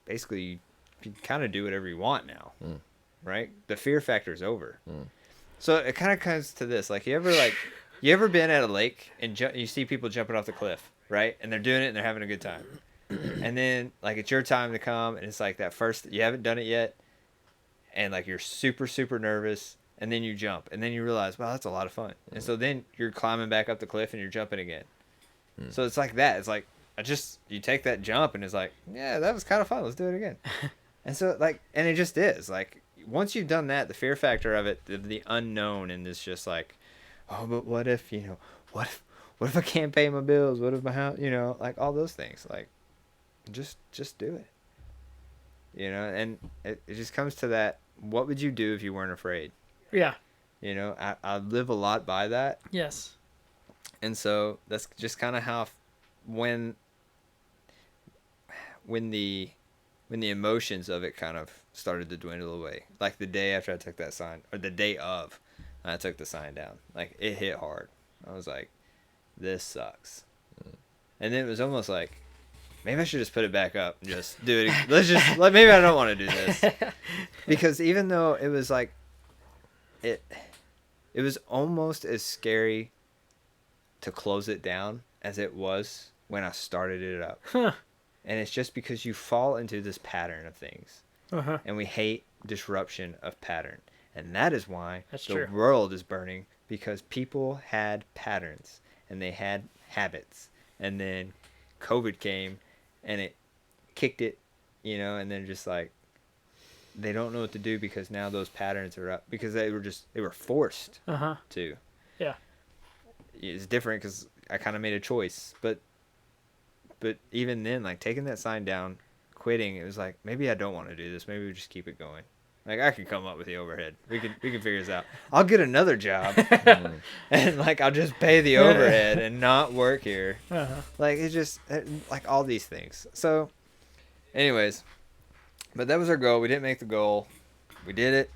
basically, you can kind of do whatever you want now, right? The fear factor is over. So it kind of comes to this. Like, you ever been at a lake and you see people jumping off the cliff, right? And they're doing it and they're having a good time. And then, like, it's your time to come, and it's like that first, you haven't done it yet. And like you're super, super nervous, and then you jump, and then you realize, wow, that's a lot of fun. And so then you're climbing back up the cliff and you're jumping again. So it's like that. It's like you take that jump, and it's like, yeah, that was kind of fun. Let's do it again. And so and it just is like once you've done that, the fear factor of it, the unknown, and it's just like, oh, but what if what if I can't pay my bills? What if my house, like all those things, like just do it. And it just comes to that. What would you do if you weren't afraid? Yeah. I live a lot by that. Yes. And so that's just kind of how when the emotions of it kind of started to dwindle away. Like the day after I took that sign, or the day of I took the sign down, like it hit hard. I was like, this sucks. And then it was almost like, maybe I should just put it back up and just do it. Maybe I don't want to do this. Because even though it was like, it was almost as scary to close it down as it was when I started it up. Huh. And it's just because you fall into this pattern of things. Uh-huh. And we hate disruption of pattern. And that is why That's the true. world is burning, because people had patterns and they had habits. And then COVID came and it kicked it, and then just like, they don't know what to do because now those patterns are up, because they were forced to. Yeah. It's different because I kind of made a choice, but even then, like taking that sign down, quitting, it was like, maybe I don't want to do this. Maybe we just keep it going. Like, I can come up with the overhead. We can figure this out. I'll get another job, and like I'll just pay the overhead and not work here. Like it's just like all these things. So, anyways, but that was our goal. We didn't make the goal. We did it.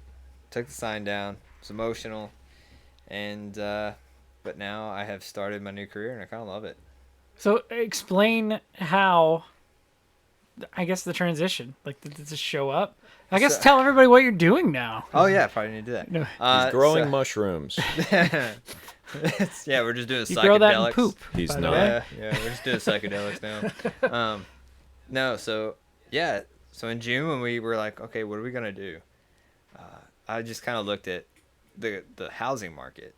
Took the sign down. It's emotional, and but now I have started my new career, and I kind of love it. So explain how, I guess, the transition, like, did this show up? I guess tell everybody what you're doing now. Oh yeah, probably need to do that. No. He's growing mushrooms. Yeah, we're just doing You psychedelics. grow that in poop. He's by the not. way. Yeah, we're just doing psychedelics now. No, so yeah, So in June, when we were like, okay, what are we gonna do? I just kind of looked at the housing market.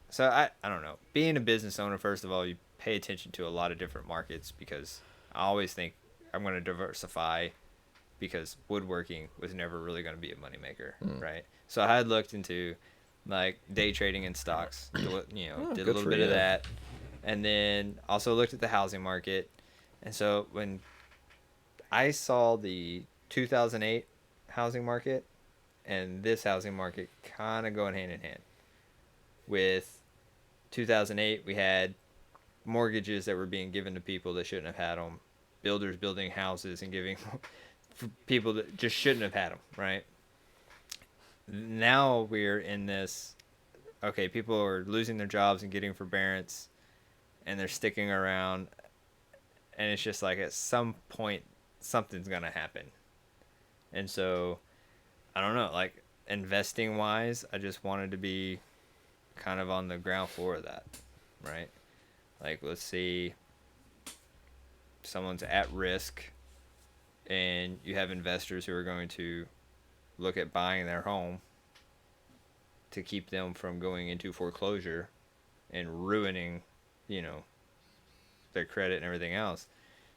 So I don't know. Being a business owner, first of all, you pay attention to a lot of different markets because I always think I'm going to diversify because woodworking was never really going to be a moneymaker, right? So I had looked into like day trading in stocks, did a good little for bit of you. that, and then also looked at the housing market. And so when I saw the 2008 housing market and this housing market kind of going hand in hand. With 2008, we had mortgages that were being given to people that shouldn't have had them, builders building houses and giving for people that just shouldn't have had them, right? Now we're in this, okay, people are losing their jobs and getting forbearance, and they're sticking around, and it's just like at some point something's going to happen. And so, I don't know, like investing wise, I just wanted to be kind of on the ground floor of that, right? Like, let's see, someone's at risk and you have investors who are going to look at buying their home to keep them from going into foreclosure and ruining, their credit and everything else.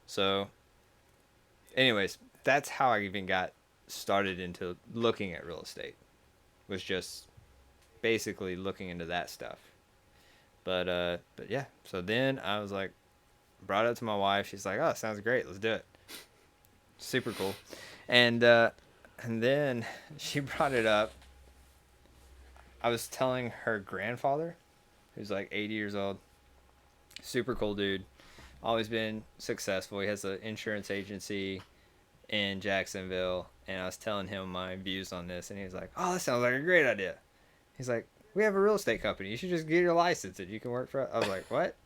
So anyways, that's how I even got started into looking at real estate, was just basically looking into that stuff. But yeah, so then I was like, brought it up to my wife. She's like, oh, sounds great, let's do it. Super cool. And then she brought it up. I was telling her grandfather, who's like 80 years old, super cool dude, always been successful. He has an insurance agency in Jacksonville, and I was telling him my views on this, and he was like, oh, that sounds like a great idea. He's like, we have a real estate company. You should just get your license and you can work for us. I was like, what?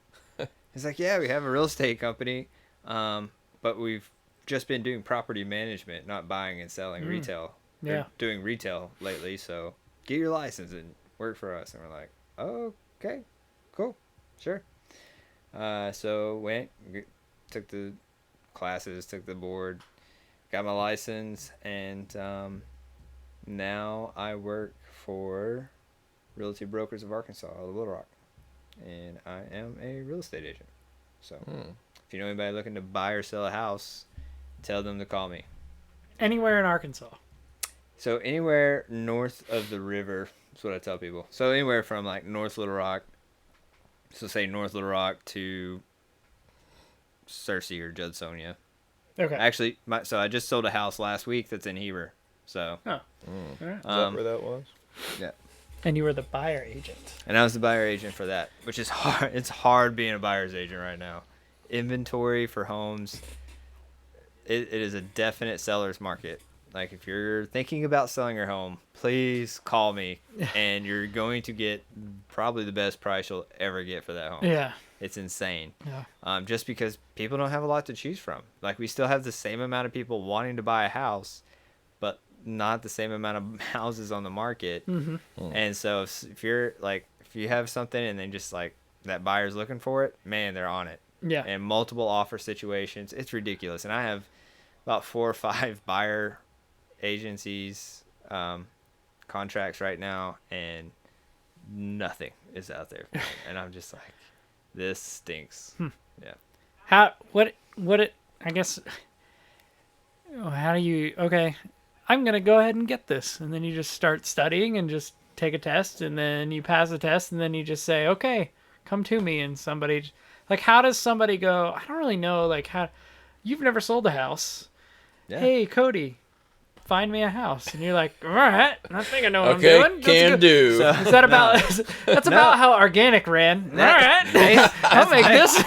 He's like, yeah, we have a real estate company, but we've just been doing property management, not buying and selling retail. Yeah. Or doing retail lately, so get your license and work for us. And we're like, oh, okay, cool, sure. So went, took the classes, took the board, got my license, and now I work for Realty Brokers of Arkansas, out of Little Rock, and I am a real estate agent. So if you know anybody looking to buy or sell a house, tell them to call me. Anywhere in Arkansas. So anywhere north of the river is what I tell people. So anywhere from like North Little Rock, so say North Little Rock to Searcy or Judsonia. Okay. Actually, so I just sold a house last week that's in Heber. So Oh. All right. Is that where that was? yeah. And you were the buyer agent. And I was the buyer agent for that, which is hard. It's hard being a buyer's agent right now. Inventory for homes, it is a definite seller's market. Like, if you're thinking about selling your home, please call me, and you're going to get probably the best price you'll ever get for that home. Yeah. It's insane. Yeah. Just because people don't have a lot to choose from. Like, we still have the same amount of people wanting to buy a house, but not the same amount of houses on the market. Mm-hmm. And so if you're like, if you have something and then just like that buyer's looking for it, man, they're on it. Yeah. And multiple offer situations, it's ridiculous. And I have about 4 or 5 buyer agencies contracts right now, and nothing is out there for me. And I'm just like, this stinks. Yeah. I guess, how do you, okay, I'm going to go ahead and get this. And then you just start studying and just take a test, and then you pass the test, and then you just say, okay, come to me. And somebody, like, how does somebody go, I don't really know, like, how, you've never sold a house. Yeah. Hey, Coty, find me a house. And you're like, all right, I think I know what Okay, I'm doing. can do. So, Is that about, that's about how Arganic ran. All right, I'll make this.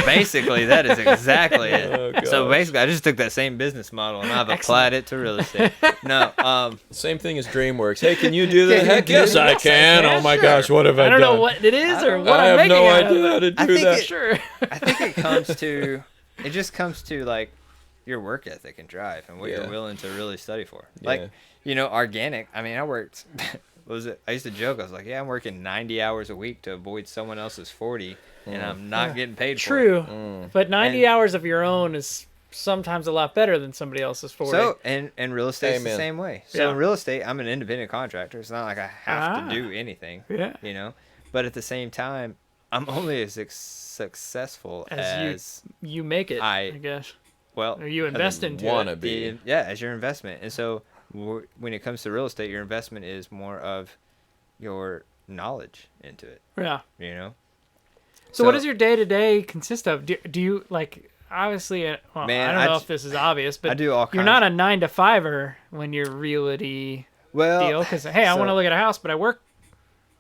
basically, that is exactly it. Oh, So gosh. basically, I just took that same business model and I've applied it to real estate. No, Same thing as DreamWorks. Hey, can you do that? Can you Heck do yes, that? I can. Yes, I Oh my can, gosh, what have I I done? don't know what it is or what I I'm have making no it out of. idea how to I do think that. Sure. I think it comes to, it just comes to like your work ethic and drive and what Yeah. you're willing to really study for. Yeah. Like, Arganic. I mean, I worked. What was it? I used to joke. I was like, yeah, I'm working 90 hours a week to avoid someone else's 40, and I'm not getting paid for it. True. But 90 And- hours of your own is sometimes a lot better than somebody else's 40. So and real estate's the Amen. same way. So Yeah. in real estate, I'm an independent contractor. It's not like I have to do anything. Yeah. You know, but at the same time, I'm only as successful as you make it, I guess. well. Or you invest into wanna it. be. Yeah, as your investment. And so when it comes to real estate, your investment is more of your knowledge into it. Yeah. You know. So what does your day-to-day consist of? Do you, like, obviously, well, Man, I don't know if this is obvious, but I do all you're kinds not a 9-to-5er when you're realty well deal. Because, hey, I so- want to look at a house, but I work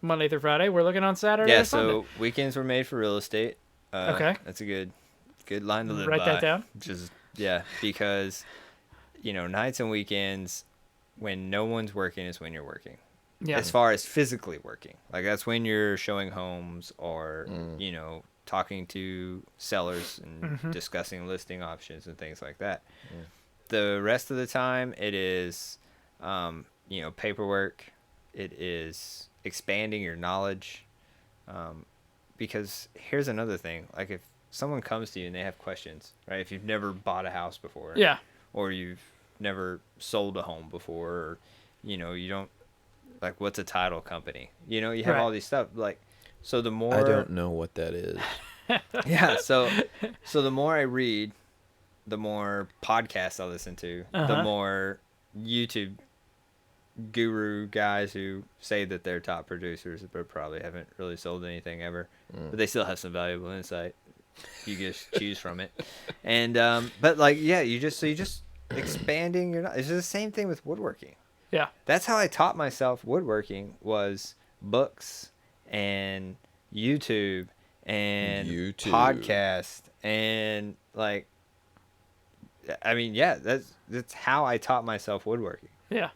Monday through Friday. We're looking on Saturday Yeah, or Sunday. so weekends were made for real estate. Okay. That's a good line to live Write by. that down. Just yeah, because nights and weekends when no one's working is when you're working. Yeah. As far as physically working, like that's when you're showing homes or talking to sellers and discussing listing options and things like that. The rest of the time it is paperwork, it is expanding your knowledge, because here's another thing, like if someone comes to you and they have questions, right? If you've never bought a house before, Yeah. or you've never sold a home before, or you don't, like, what's a title company, you have Right. all these stuff, like, so the more I don't know what that is. yeah, so the more I read, the more podcasts I listen to, the more YouTube guru guys who say that they're top producers but probably haven't really sold anything ever, but they still have some valuable insight. You just choose from it. And but like, yeah, you just expanding your knowledge. It's the same thing with woodworking. Yeah. That's how I taught myself woodworking, was books and YouTube and podcast, and like, I mean, yeah, that's how I taught myself woodworking. Yeah.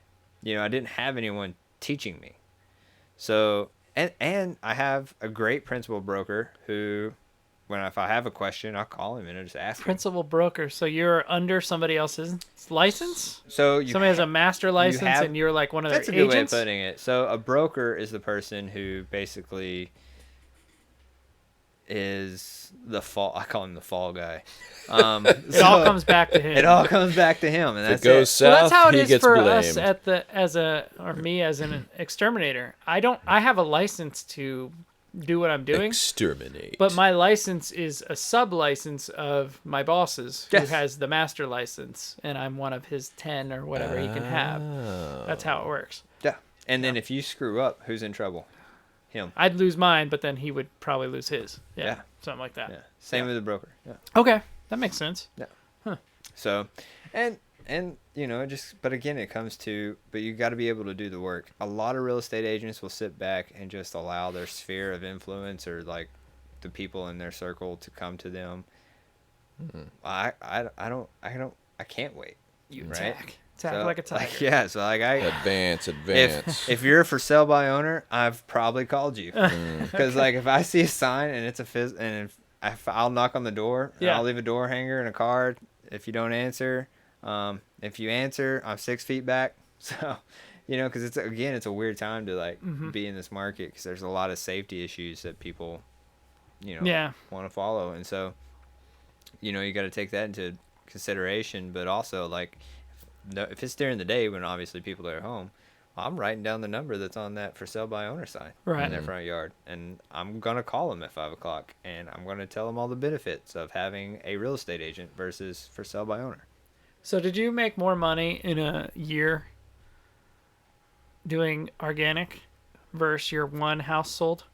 I didn't have anyone teaching me. So, and I have a great principal broker who, if I have a question, I'll call him and I'll just ask him. Principal broker. So you're under somebody else's license? So Somebody has a master license and you're like one of their That's a agents? good way of putting it. So a broker is the person who basically is the fall. I call him the fall guy. It all comes back to him. It all comes back to him, and If that's it goes it. south, Well, that's how it he is gets for blamed. us me as an exterminator. I have a license to do what I'm doing, Exterminate. but my license is a sub license of my boss's, who Yes. has the master license, and I'm one of his 10 or whatever he can have. That's how it works. Yeah. And then if you screw up, who's in trouble? Him. I'd lose mine, but then he would probably lose his. Yeah. Yeah. Something like that. Yeah. Same with the broker. Yeah. Okay. That makes sense. So, and but again, it comes to, but you got to be able to do the work. A lot of real estate agents will sit back and just allow their sphere of influence, or like the people in their circle, to come to them. I can't wait. You Right? attack. Attack So, like a tiger. yeah. So like Advance. if you're a for sale by owner, I've probably called you, because like if I see a sign and it's I'll knock on the door, and Yeah. I'll leave a door hanger and a card. If you don't answer, if you answer, I'm 6 feet back. So, because it's a weird time to like be in this market, because there's a lot of safety issues that people, Yeah. want to follow, and so, you got to take that into consideration. But also, like, if it's during the day when obviously people are at home, I'm writing down the number that's on that for sale by owner sign Right. in their front yard, and I'm gonna call them at 5 o'clock, and I'm gonna tell them all the benefits of having a real estate agent versus for sale by owner. So did you make more money in a year doing organic versus your one house sold?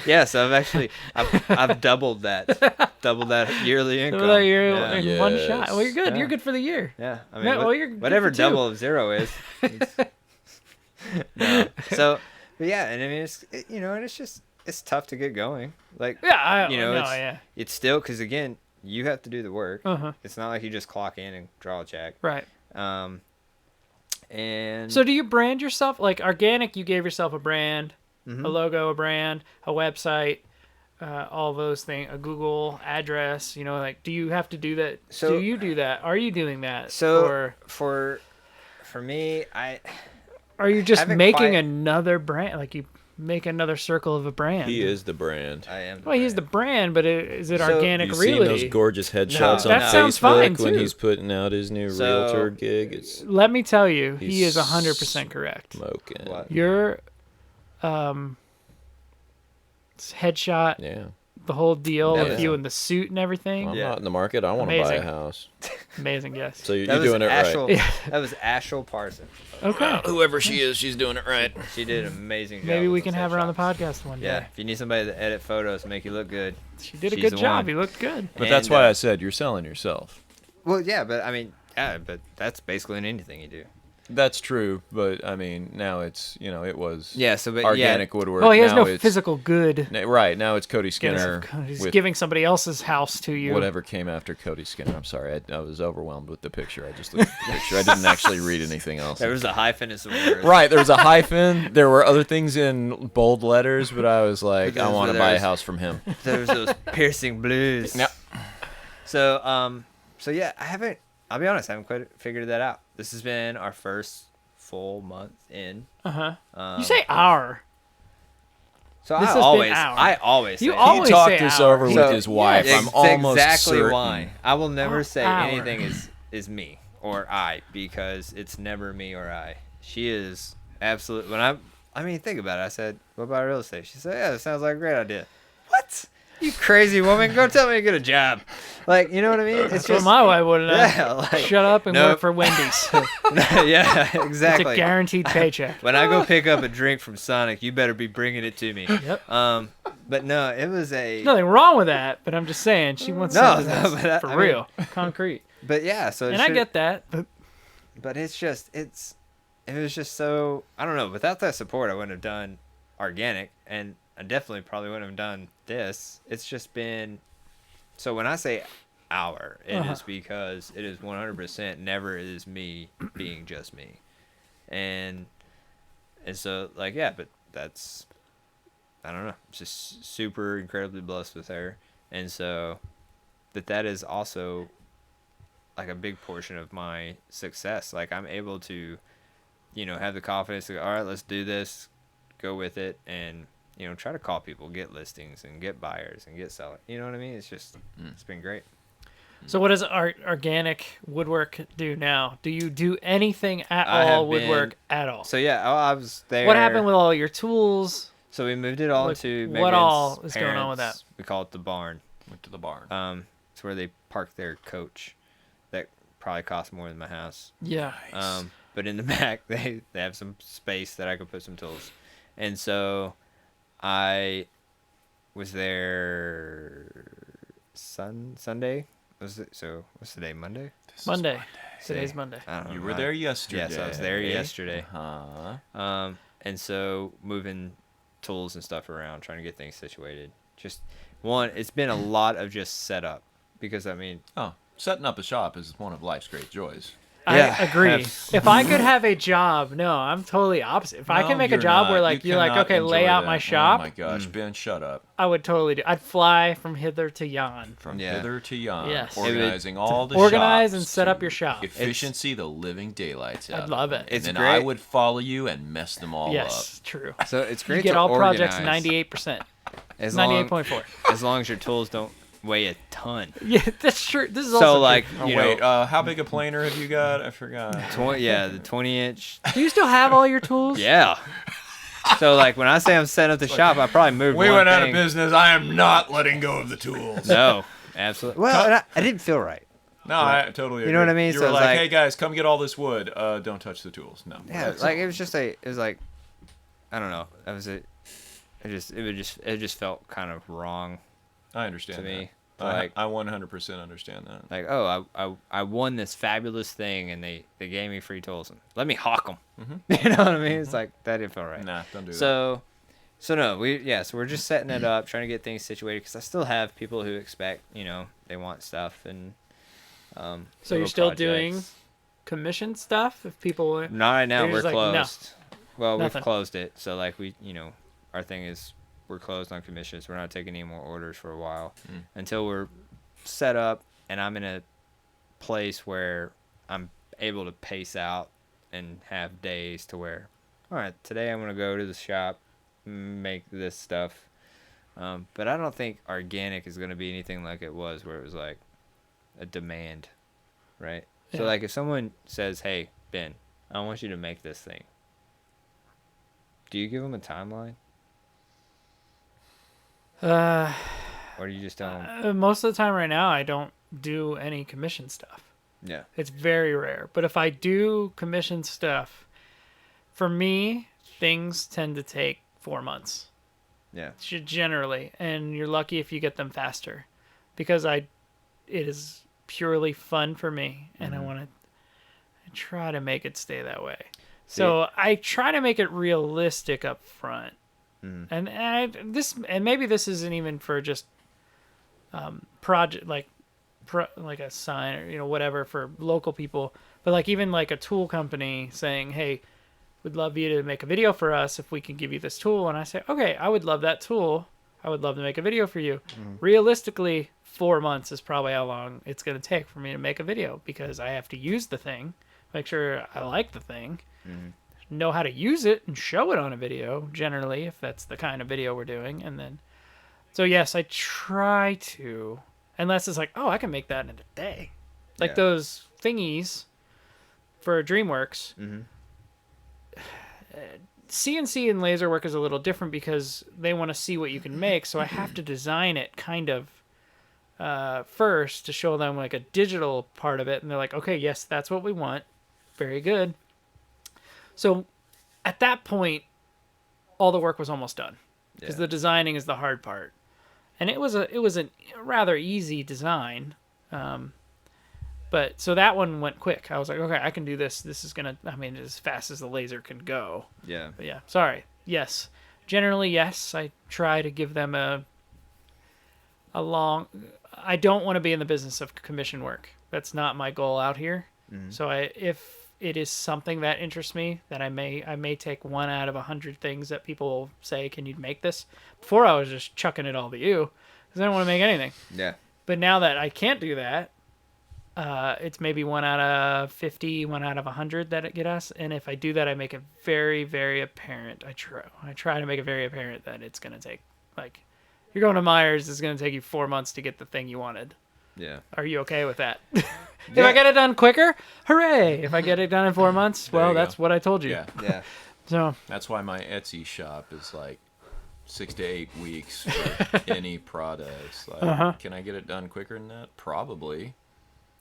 Yeah. So I've doubled that yearly income. So you're Yeah. in one shot. Well, you're good. Yeah. You're good for the year. Yeah, I mean, Yeah, well, you're good whatever for two. double of zero is. No. So, but yeah, and I mean, and it's tough to get going. Like, Yeah. it's it's still, because again, you have to do the work. Uh-huh. It's not like you just clock in and draw a check. Right. And So do you brand yourself? Like organic, you gave yourself a brand, Mhm. a logo, a brand, a website, all those things, a Google address. Like, do you have to do that? So- do you do that? Are you doing that? So or for me, are you just haven't making quite- another brand? Like you make another circle of a brand. He is the brand. I am. Well, he's the brand, but is it So, organic You've really? seen those gorgeous headshots No, on that no. sounds Facebook fine, when too. he's putting out his new So- realtor gig? It's Let me tell you, he He's is 100% correct. smoking. What? Your headshot, Yeah. the whole deal That with was- you in the suit and everything. Well, I'm Yeah. not in the market. I want to buy a Amazing. house. Amazing guess. So you're That was doing it Ashel, right. That was Ashel Parsons. Okay. Whoever she is, she's doing it right. She did an amazing job. Maybe we with can those have her on the headshots. podcast one day. Yeah, if you need somebody to edit photos and make you look good. She did a She's good the job. one. He looked good. But that's And, why I said you're selling yourself. Well, yeah, but I mean, yeah, but that's basically in anything you do. That's true, but I mean, now it's, it was Yeah, so but organic woodwork. Well, he has now no it's, physical good. Right, now it's Coty Skinner He's with giving somebody else's house to you. whatever came after Coty Skinner. I'm sorry, I was overwhelmed with the picture. I just looked at the picture. I didn't actually read anything else. There was a hyphen and some words. Right, there was a hyphen. There were other things in bold letters, but I was like, But I those want were to buy a theirs. house from him. There was those piercing blues. Yep. So yeah, I'll be honest, I haven't quite figured that out. This has been our first full month in. You say our. So This has I been always, our. I always You say always He talked say this our. over with So- his wife. Yeah, I'm almost exactly certain. why. I will never Oh, say our. anything is me or I, because it's never me or I. She is absolute. I mean, think about it. I said, "What about real estate?" She said, "Yeah, it sounds like a great idea." What? You crazy woman! Go tell me to get a job. Like, you know what I mean? It's That's just what my wife would have yeah, done. like Shut up and nope. work for Wendy's. yeah, It's exactly. a guaranteed paycheck. When I go pick up a drink from Sonic, you better be bringing it to me. Yep. But no, it was a. There's nothing wrong with that, but I'm just saying she wants No, something no, that's but I for mean- real, concrete. But yeah, so it And I should- get that, but But it was just so, I don't know, without that support I wouldn't have done Arganic, and I definitely probably wouldn't have done this. It's just been, so when I say our, it is because it is 100% never is me being just me. And so like, yeah, but that's, I don't know, just super incredibly blessed with her. And so that is also like a big portion of my success. Like, I'm able to, have the confidence to go, all right, let's do this, go with it, and try to call people, get listings, and get buyers, and get sellers. You know what I mean? It's just, it's been great. so what does organic woodwork do now? Do you do anything at I all have woodwork been- at all? So yeah, I was there. What happened with all your tools? So we moved it all Like, to what Megan's all is going on with parents. We call it the barn. Went to the barn. It's where they park their coach. That probably costs more than my house. Yeah. But in the back, they have some space that I could put some tools. And so I was there Sunday. So what's the day? Monday? Monday. Today's Monday. I don't know. You were there yesterday. Yes, I was there yesterday. Huh? And so moving tools and stuff around, trying to get things situated. Just one, it's been a lot of just setup, because I mean, Oh, setting up a shop is one of life's great joys. Yeah. I agree. If I could have a job, no, I'm totally opposite. If I No, can make a you're job not. where You like you're like, cannot okay, lay enjoy out that. my shop, Oh my gosh, Ben, shut up. I would totally do. I'd fly from hither to yon. From Yeah. hither to yon, Yes. organizing all the Organize shops and set up to your shop. Efficiency, the living daylights out. I'd love it. And It's then great. I would follow you and mess them all Yes, true. so it's great You get to all projects organize 98%. as long, 98.4. as long as your tools don't weigh a ton. Yeah, that's true. This is also So true. like, Oh, you wait, know, how big a planer have you got? I forgot. the 20-inch. Do you still have all your tools? Yeah. So like when I say I'm setting up the shop, I probably moved. We one went out of thing. business. I am not letting go of the tools. No, absolutely. Well, and I didn't feel right. No, I totally agree. You know what I mean? You So were it's like, like- hey guys, come get all this wood. Don't touch the tools. No. Yeah, like it was like, I don't know. It just felt kind of wrong I understand to that. me. I Like, 100% understand that. like, oh, I won this fabulous thing, and they gave me free tools. And let me hawk them. You know what I mean? It's like that didn't feel right. Nah, don't do that. So no, so we're just setting it up, trying to get things situated, because I still have people who expect, they want stuff, and So you're little still doing projects. commission stuff? If people want. Not right now. They're We're just like, no. closed. Well, Nothing. we've closed it, so like our thing is we're closed on commissions. We're not taking any more orders for a while until we're set up and I'm in a place where I'm able to pace out and have days to where, all right, today I'm gonna go to the shop make this stuff. But I don't think organic is going to be anything like it was, where it was like a demand, right? So Yeah. like if someone says, "Hey, Ben, I want you to make this thing," do you give them a timeline, Uh, or do you just tell them, most of the time right now, I don't do any commission stuff. "Yeah, It's very rare. But if I do commission stuff, for me, things tend to take 4 months. yeah, Generally, and you're lucky if you get them faster, because it is purely fun for me, and I try to make it stay that way. So I try to make it realistic up front, and maybe this isn't even for just project like a sign or whatever for local people, but like even like a tool company saying, "Hey, would love you to make a video for us if we can give you this tool." And I say, "Okay, I would love that tool. I would love to make a video for you." Realistically, 4 months is probably how long it's going to take for me to make a video, because I have to use the thing, make sure I like the thing, know how to use it and show it on a video, generally, if that's the kind of video we're doing. And then, so yes, I try to, unless it's like, oh, I can make that in a day. Like Yeah. those thingies for DreamWorks. CNC and laser work is a little different because they want to see what you can make, so I have to design it kind of first to show them like a digital part of it, and they're like, okay, yes, that's what we want. Very good. So at that point, all the work was almost done, because Yeah. the designing is the hard part, and it was a rather easy design. But so that one went quick. I was like, okay, I can do this. This is gonna, I mean, as fast as the laser can go. yeah, But yeah, sorry. Yes, generally yes. I try to give them a long. I don't want to be in the business of commission work. That's not my goal out here. So if it is something that interests me, then I may take 1 out of 100 things that people will say, "Can you make this?" Before I was just chucking it all to you because I don't want to make anything. yeah, But now that I can't do that, it's maybe 1 out of 50, 1 out of 100 that it get us. And if I do that, I make it very, very apparent. I try to make it very apparent that it's going to take, like, you're going to Myers, it's going to take you 4 months to get the thing you wanted. yeah. Are you okay with that? If I get it done quicker, hooray. If I get it done in 4 months, There well, you go. that's what I told you. Yeah. Yeah. So, That's why my Etsy shop is like 6 to 8 weeks for any products. Like, can I get it done quicker than that? Probably.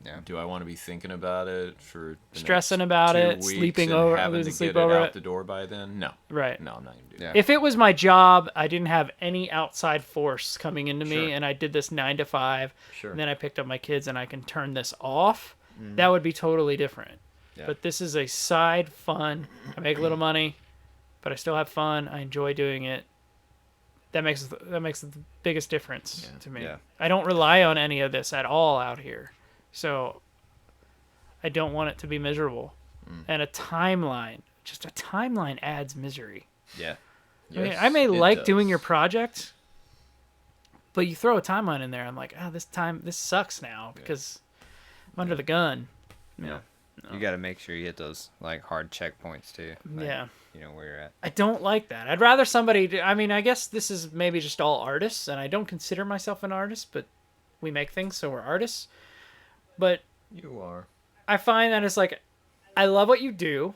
Yeah. Do I want to be thinking about it for the Stressing next about 2 it, weeks sleeping and over- having losing to sleep get over it out it? the door by then? No. right. No, I'm not gonna do Yeah. that. If it was my job, I didn't have any outside force coming into me, Sure. and I did this 9 to 5, Sure. and then I picked up my kids and I can turn this off, that would be totally different. Yeah. But this is a side fun. I make a little money, but I still have fun. I enjoy doing it. That makes the biggest difference to me. Yeah. I don't rely on any of this at all out here, so I don't want it to be miserable. And a timeline, just a timeline adds misery. Yeah. I mean, Yes, I may it like does. doing your project, but you throw a timeline in there, I'm like, this sucks now because I'm under the gun. Yeah. You got to make sure you hit those like hard checkpoints too. Like, Yeah. You know where you're at. I don't like that. I'd rather somebody. I mean, I guess this is maybe just all artists, and I don't consider myself an artist, but we make things, so we're artists. But You are. I find that it's like, I love what you do.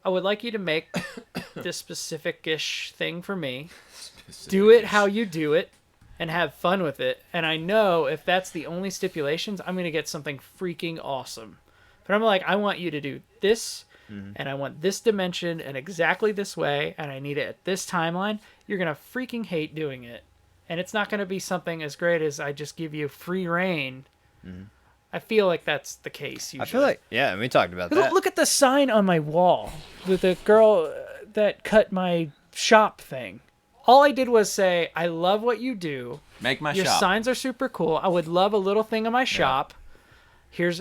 I would like you to make this specific-ish thing for me. Do it how you do it, and have fun with it. And I know if that's the only stipulations, I'm going to get something freaking awesome. But I'm like, I want you to do this, and I want this dimension and exactly this way, and I need it at this timeline. You're going to freaking hate doing it. And it's not going to be something as great as I just give you free reign. I feel like that's the case usually. I feel like, yeah, and we talked about that. Look at the sign on my wall with the girl that cut my shop thing. All I did was say, I love what you do. Make my Your shop. signs are super cool. I would love a little thing in my shop.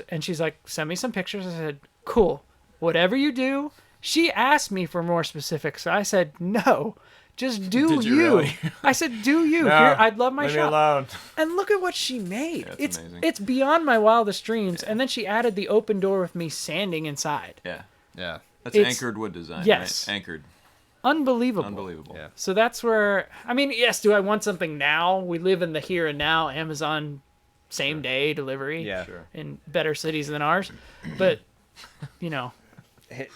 And she's like, send me some pictures. I said, cool. Whatever you do. She asked me for more specifics. I said, no, just do Did you you. really? I said, do you. No, Here, I'd love my leave me shop. alone. And look at what she made. That's it's amazing. it's beyond my wildest dreams. And then she added the open door with me sanding inside. Yeah. Yeah. That's It's- anchored wood design. yes. Right? Anchored. unbelievable. Unbelievable. Yeah. So that's where, I mean, yes, do I want something now? We live in the here and now. Amazon same day delivery Yeah. Sure. in better cities than ours. But, you know,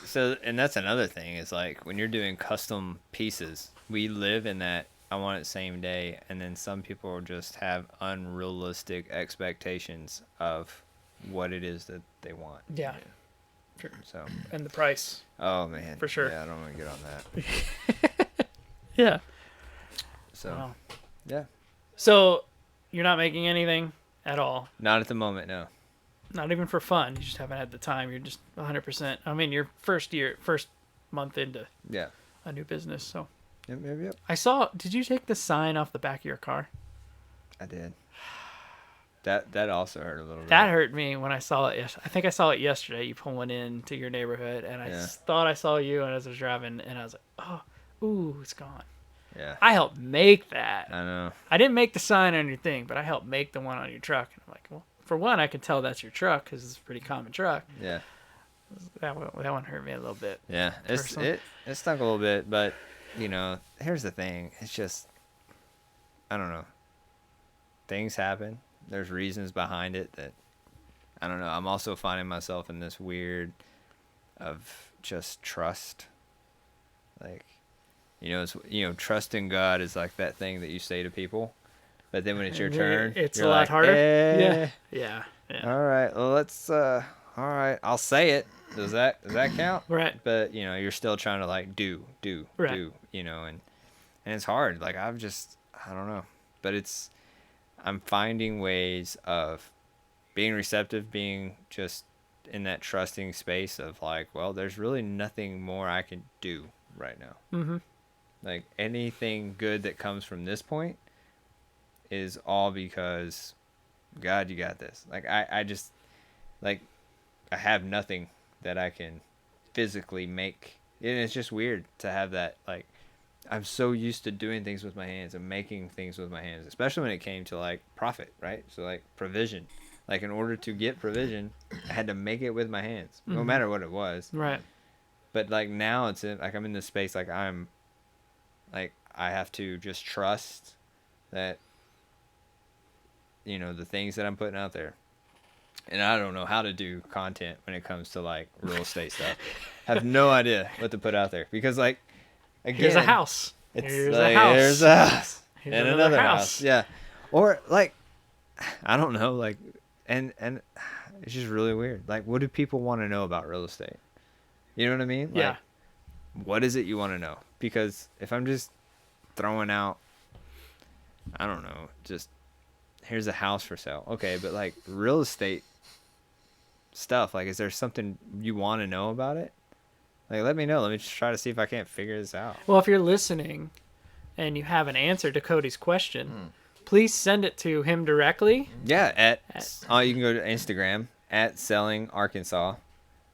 So, and that's another thing is like when you're doing custom pieces, we live in that I want it same day, and then some people just have unrealistic expectations of what it is that they want. yeah. So, And the price. oh man, For sure. Yeah, I don't want to get on that. Yeah. So, Wow. yeah, So you're not making anything at all. not at the moment, no. Not even for fun. You just haven't had the time. You're just 100%. I mean, your first month into Yeah. a new business. So Yep. I saw, did you take the sign off the back of your car? I did. That also hurt a little bit. That hurt me when I saw it. I think I saw it yesterday. You pulling into your neighborhood, and I Yeah. thought I saw you as I was driving, and I was like, oh, ooh, it's gone. Yeah. I helped make that. I know. I didn't make the sign on your thing, but I helped make the one on your truck. And I'm like, well, for one, I can tell that's your truck because it's a pretty common truck. Yeah. That one hurt me a little bit. Yeah. It stunk a little bit, but you know, here's the thing. It's just I don't know. Things happen. There's reasons behind it that I don't know. I'm also finding myself in this weird of just trust. Like trust in God is like that thing that you say to people, but then when it's your turn, It's you're a lot like, harder. "Eh, Yeah. all right, well, let's all right, I'll say it. Does that count? Right. But you're still trying to like do, Right. and it's hard. Like I don't know, but I'm finding ways of being receptive, being just in that trusting space of like, well, there's really nothing more I can do right now. Mm-hmm. Like anything good that comes from this point is all because God, you got this. Like I just like I have nothing that I can physically make. And it's just weird to have that. Like I'm so used to doing things with my hands and making things with my hands, especially when it came to like profit, right? So like provision. Like in order to get provision, I had to make it with my hands, no matter what it was. Right. But like now I'm in this space like I have to just trust that the things that I'm putting out there. And I don't know how to do content when it comes to like real estate stuff. I have no idea what to put out there because like again, Here's a house. It's Here's like, a house. Here's a house. Here's And another another house. house. Yeah. Or like I don't know, like and it's just really weird. Like what do people want to know about real estate? You know what I mean? Like, Yeah. what is it you want to know? Because if I'm just throwing out, I don't know, just here's a house for sale. Okay, but like real estate stuff, like is there something you want to know about it? Like let me know. Let me just try to see if I can't figure this out. Well, if you're listening and you have an answer to Cody's question, please send it to him directly. Yeah, you can go to Instagram at Selling Arkansas.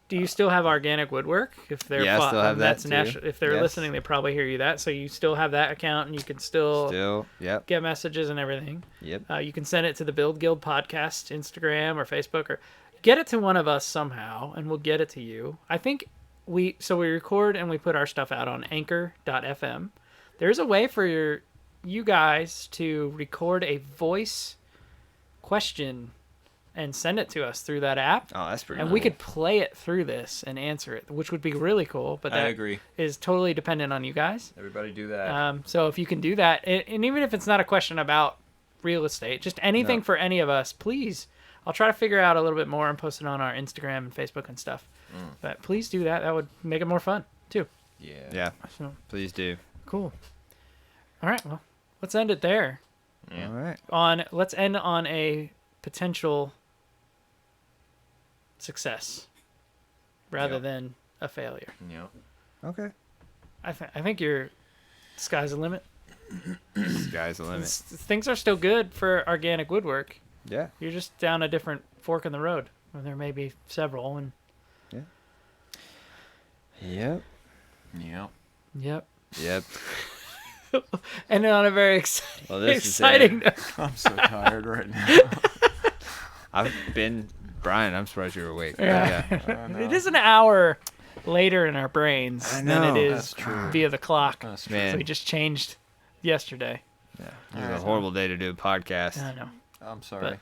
Do you still have Organic Woodwork? If they're Yeah, I still have that that's too. if they're Yes. listening, they probably hear you that. So you still have that account, and you can still Yep. get messages and everything. Yep. You can send it to the Build Guild podcast, Instagram or Facebook, or get it to one of us somehow, and we'll get it to you. I think we record and we put our stuff out on Anchor.fm. There's a way for you guys to record a voice question and send it to us through that app. Oh, that's pretty And cool. we could play it through this and answer it, which would be really cool. But I that agree. is totally dependent on you guys. Everybody do that. So if you can do that, and even if it's not a question about real estate, just anything No. for any of us, please. I'll try to figure out a little bit more and post it on our Instagram and Facebook and stuff. But please do that. That would make it more fun too. Yeah, So please do. cool. All right. Well, let's end it there. Yeah. All right. Let's end on a potential success rather Yep. than a failure. Yeah. Okay. I think your sky's the limit. Sky's the limit. Things are still good for organic woodwork. Yeah. You're just down a different fork in the road. Or there may be several. And Yep. Yeah. yep. Yep. And on a very exciting, Well, this is exciting note. I'm so tired right now. I've been Brian. I'm surprised you were awake. Yeah. I know. It is an hour. later in our brains I than know, it that's is true. via the clock. That's true. Man. So we just changed yesterday. It was a horrible day to do a podcast. I know. I'm sorry.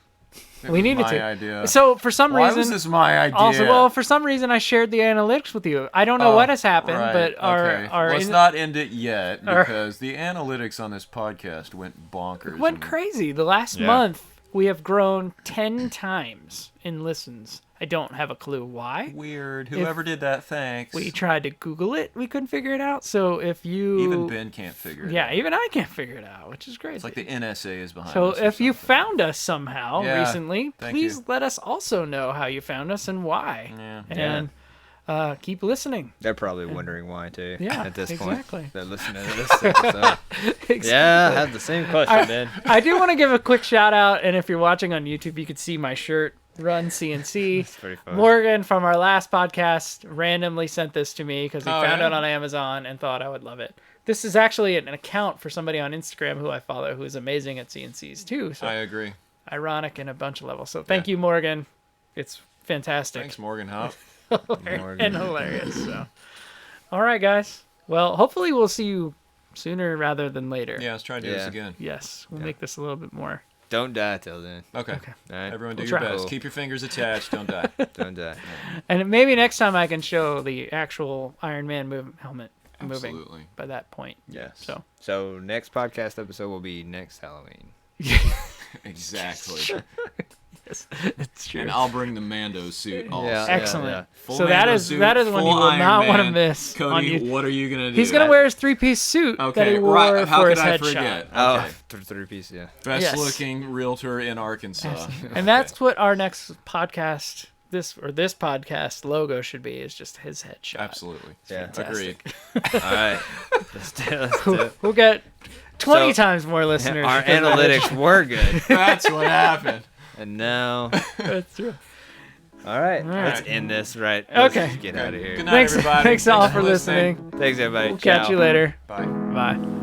It We was needed my to. idea. So for some Why reason, was this my idea? also, well, for some reason, I shared the analytics with you. I don't know what has happened, right, but okay. our Let's not end it yet our- because the analytics on this podcast went bonkers. went and- crazy. The last Yeah. month, we have grown 10 times in listens. I don't have a clue why. Weird. Whoever did that, thanks. We tried to Google it. We couldn't figure it out. So if you... Even Ben can't figure it out. Yeah, even I can't figure it out, which is crazy. It's like the NSA is behind So us. or if you something. found us somehow Yeah, recently, thank please you. let us also know how you found us and why. Yeah. And keep listening. They're probably wondering why too. Yeah, at this exactly. point, they're listening to this episode. Exactly. Yeah, I had the same question, man. I do want to give a quick shout out, and if you're watching on YouTube, you could see my shirt, Run CNC. It's pretty fun. Morgan from our last podcast randomly sent this to me because he Oh, found yeah? it on Amazon and thought I would love it. This is actually an account for somebody on Instagram who I follow who is amazing at CNCs too. So I agree. ironic in a bunch of levels. So thank you, Morgan. It's fantastic. Thanks, Morgan Hop. And hilarious. So, all right, guys. Well, hopefully we'll see you sooner rather than later. Yeah, let's try to do this Yeah. again. Yes, we'll make this a little bit more. Don't die till then. Okay. Okay. All right. Everyone do We'll your try. best. Cool. Keep your fingers attached. Don't die. Don't die. And maybe next time I can show the actual Iron Man helmet moving Absolutely. by that point. Yes. So So next podcast episode will be next Halloween. Exactly. it's true. And I'll bring the Mando suit also. Yeah. Excellent. Full So that Mando is suit, one you full will Iron not want to Man. miss. Cody, on you. what are you going to do? He's gonna wear his 3-piece suit that Okay, he wore right. How for could his I headshot. forget? Oh, Okay. three-piece, yeah. Best Yes. looking realtor in Arkansas. And that's what our next podcast, this podcast logo should be, is just his headshot. Absolutely. Yeah. Agreed. All right. Let's do it. We'll get 20 So, times more listeners. Our because of that analytics were good. That's what happened. And now, headshot. That's true. all right, let's right. end this right. Let's Okay. just get out of here. Good night, Thanks, everybody. thanks all for listening. Thanks, everybody. We'll catch Ciao. you later. Bye. Bye.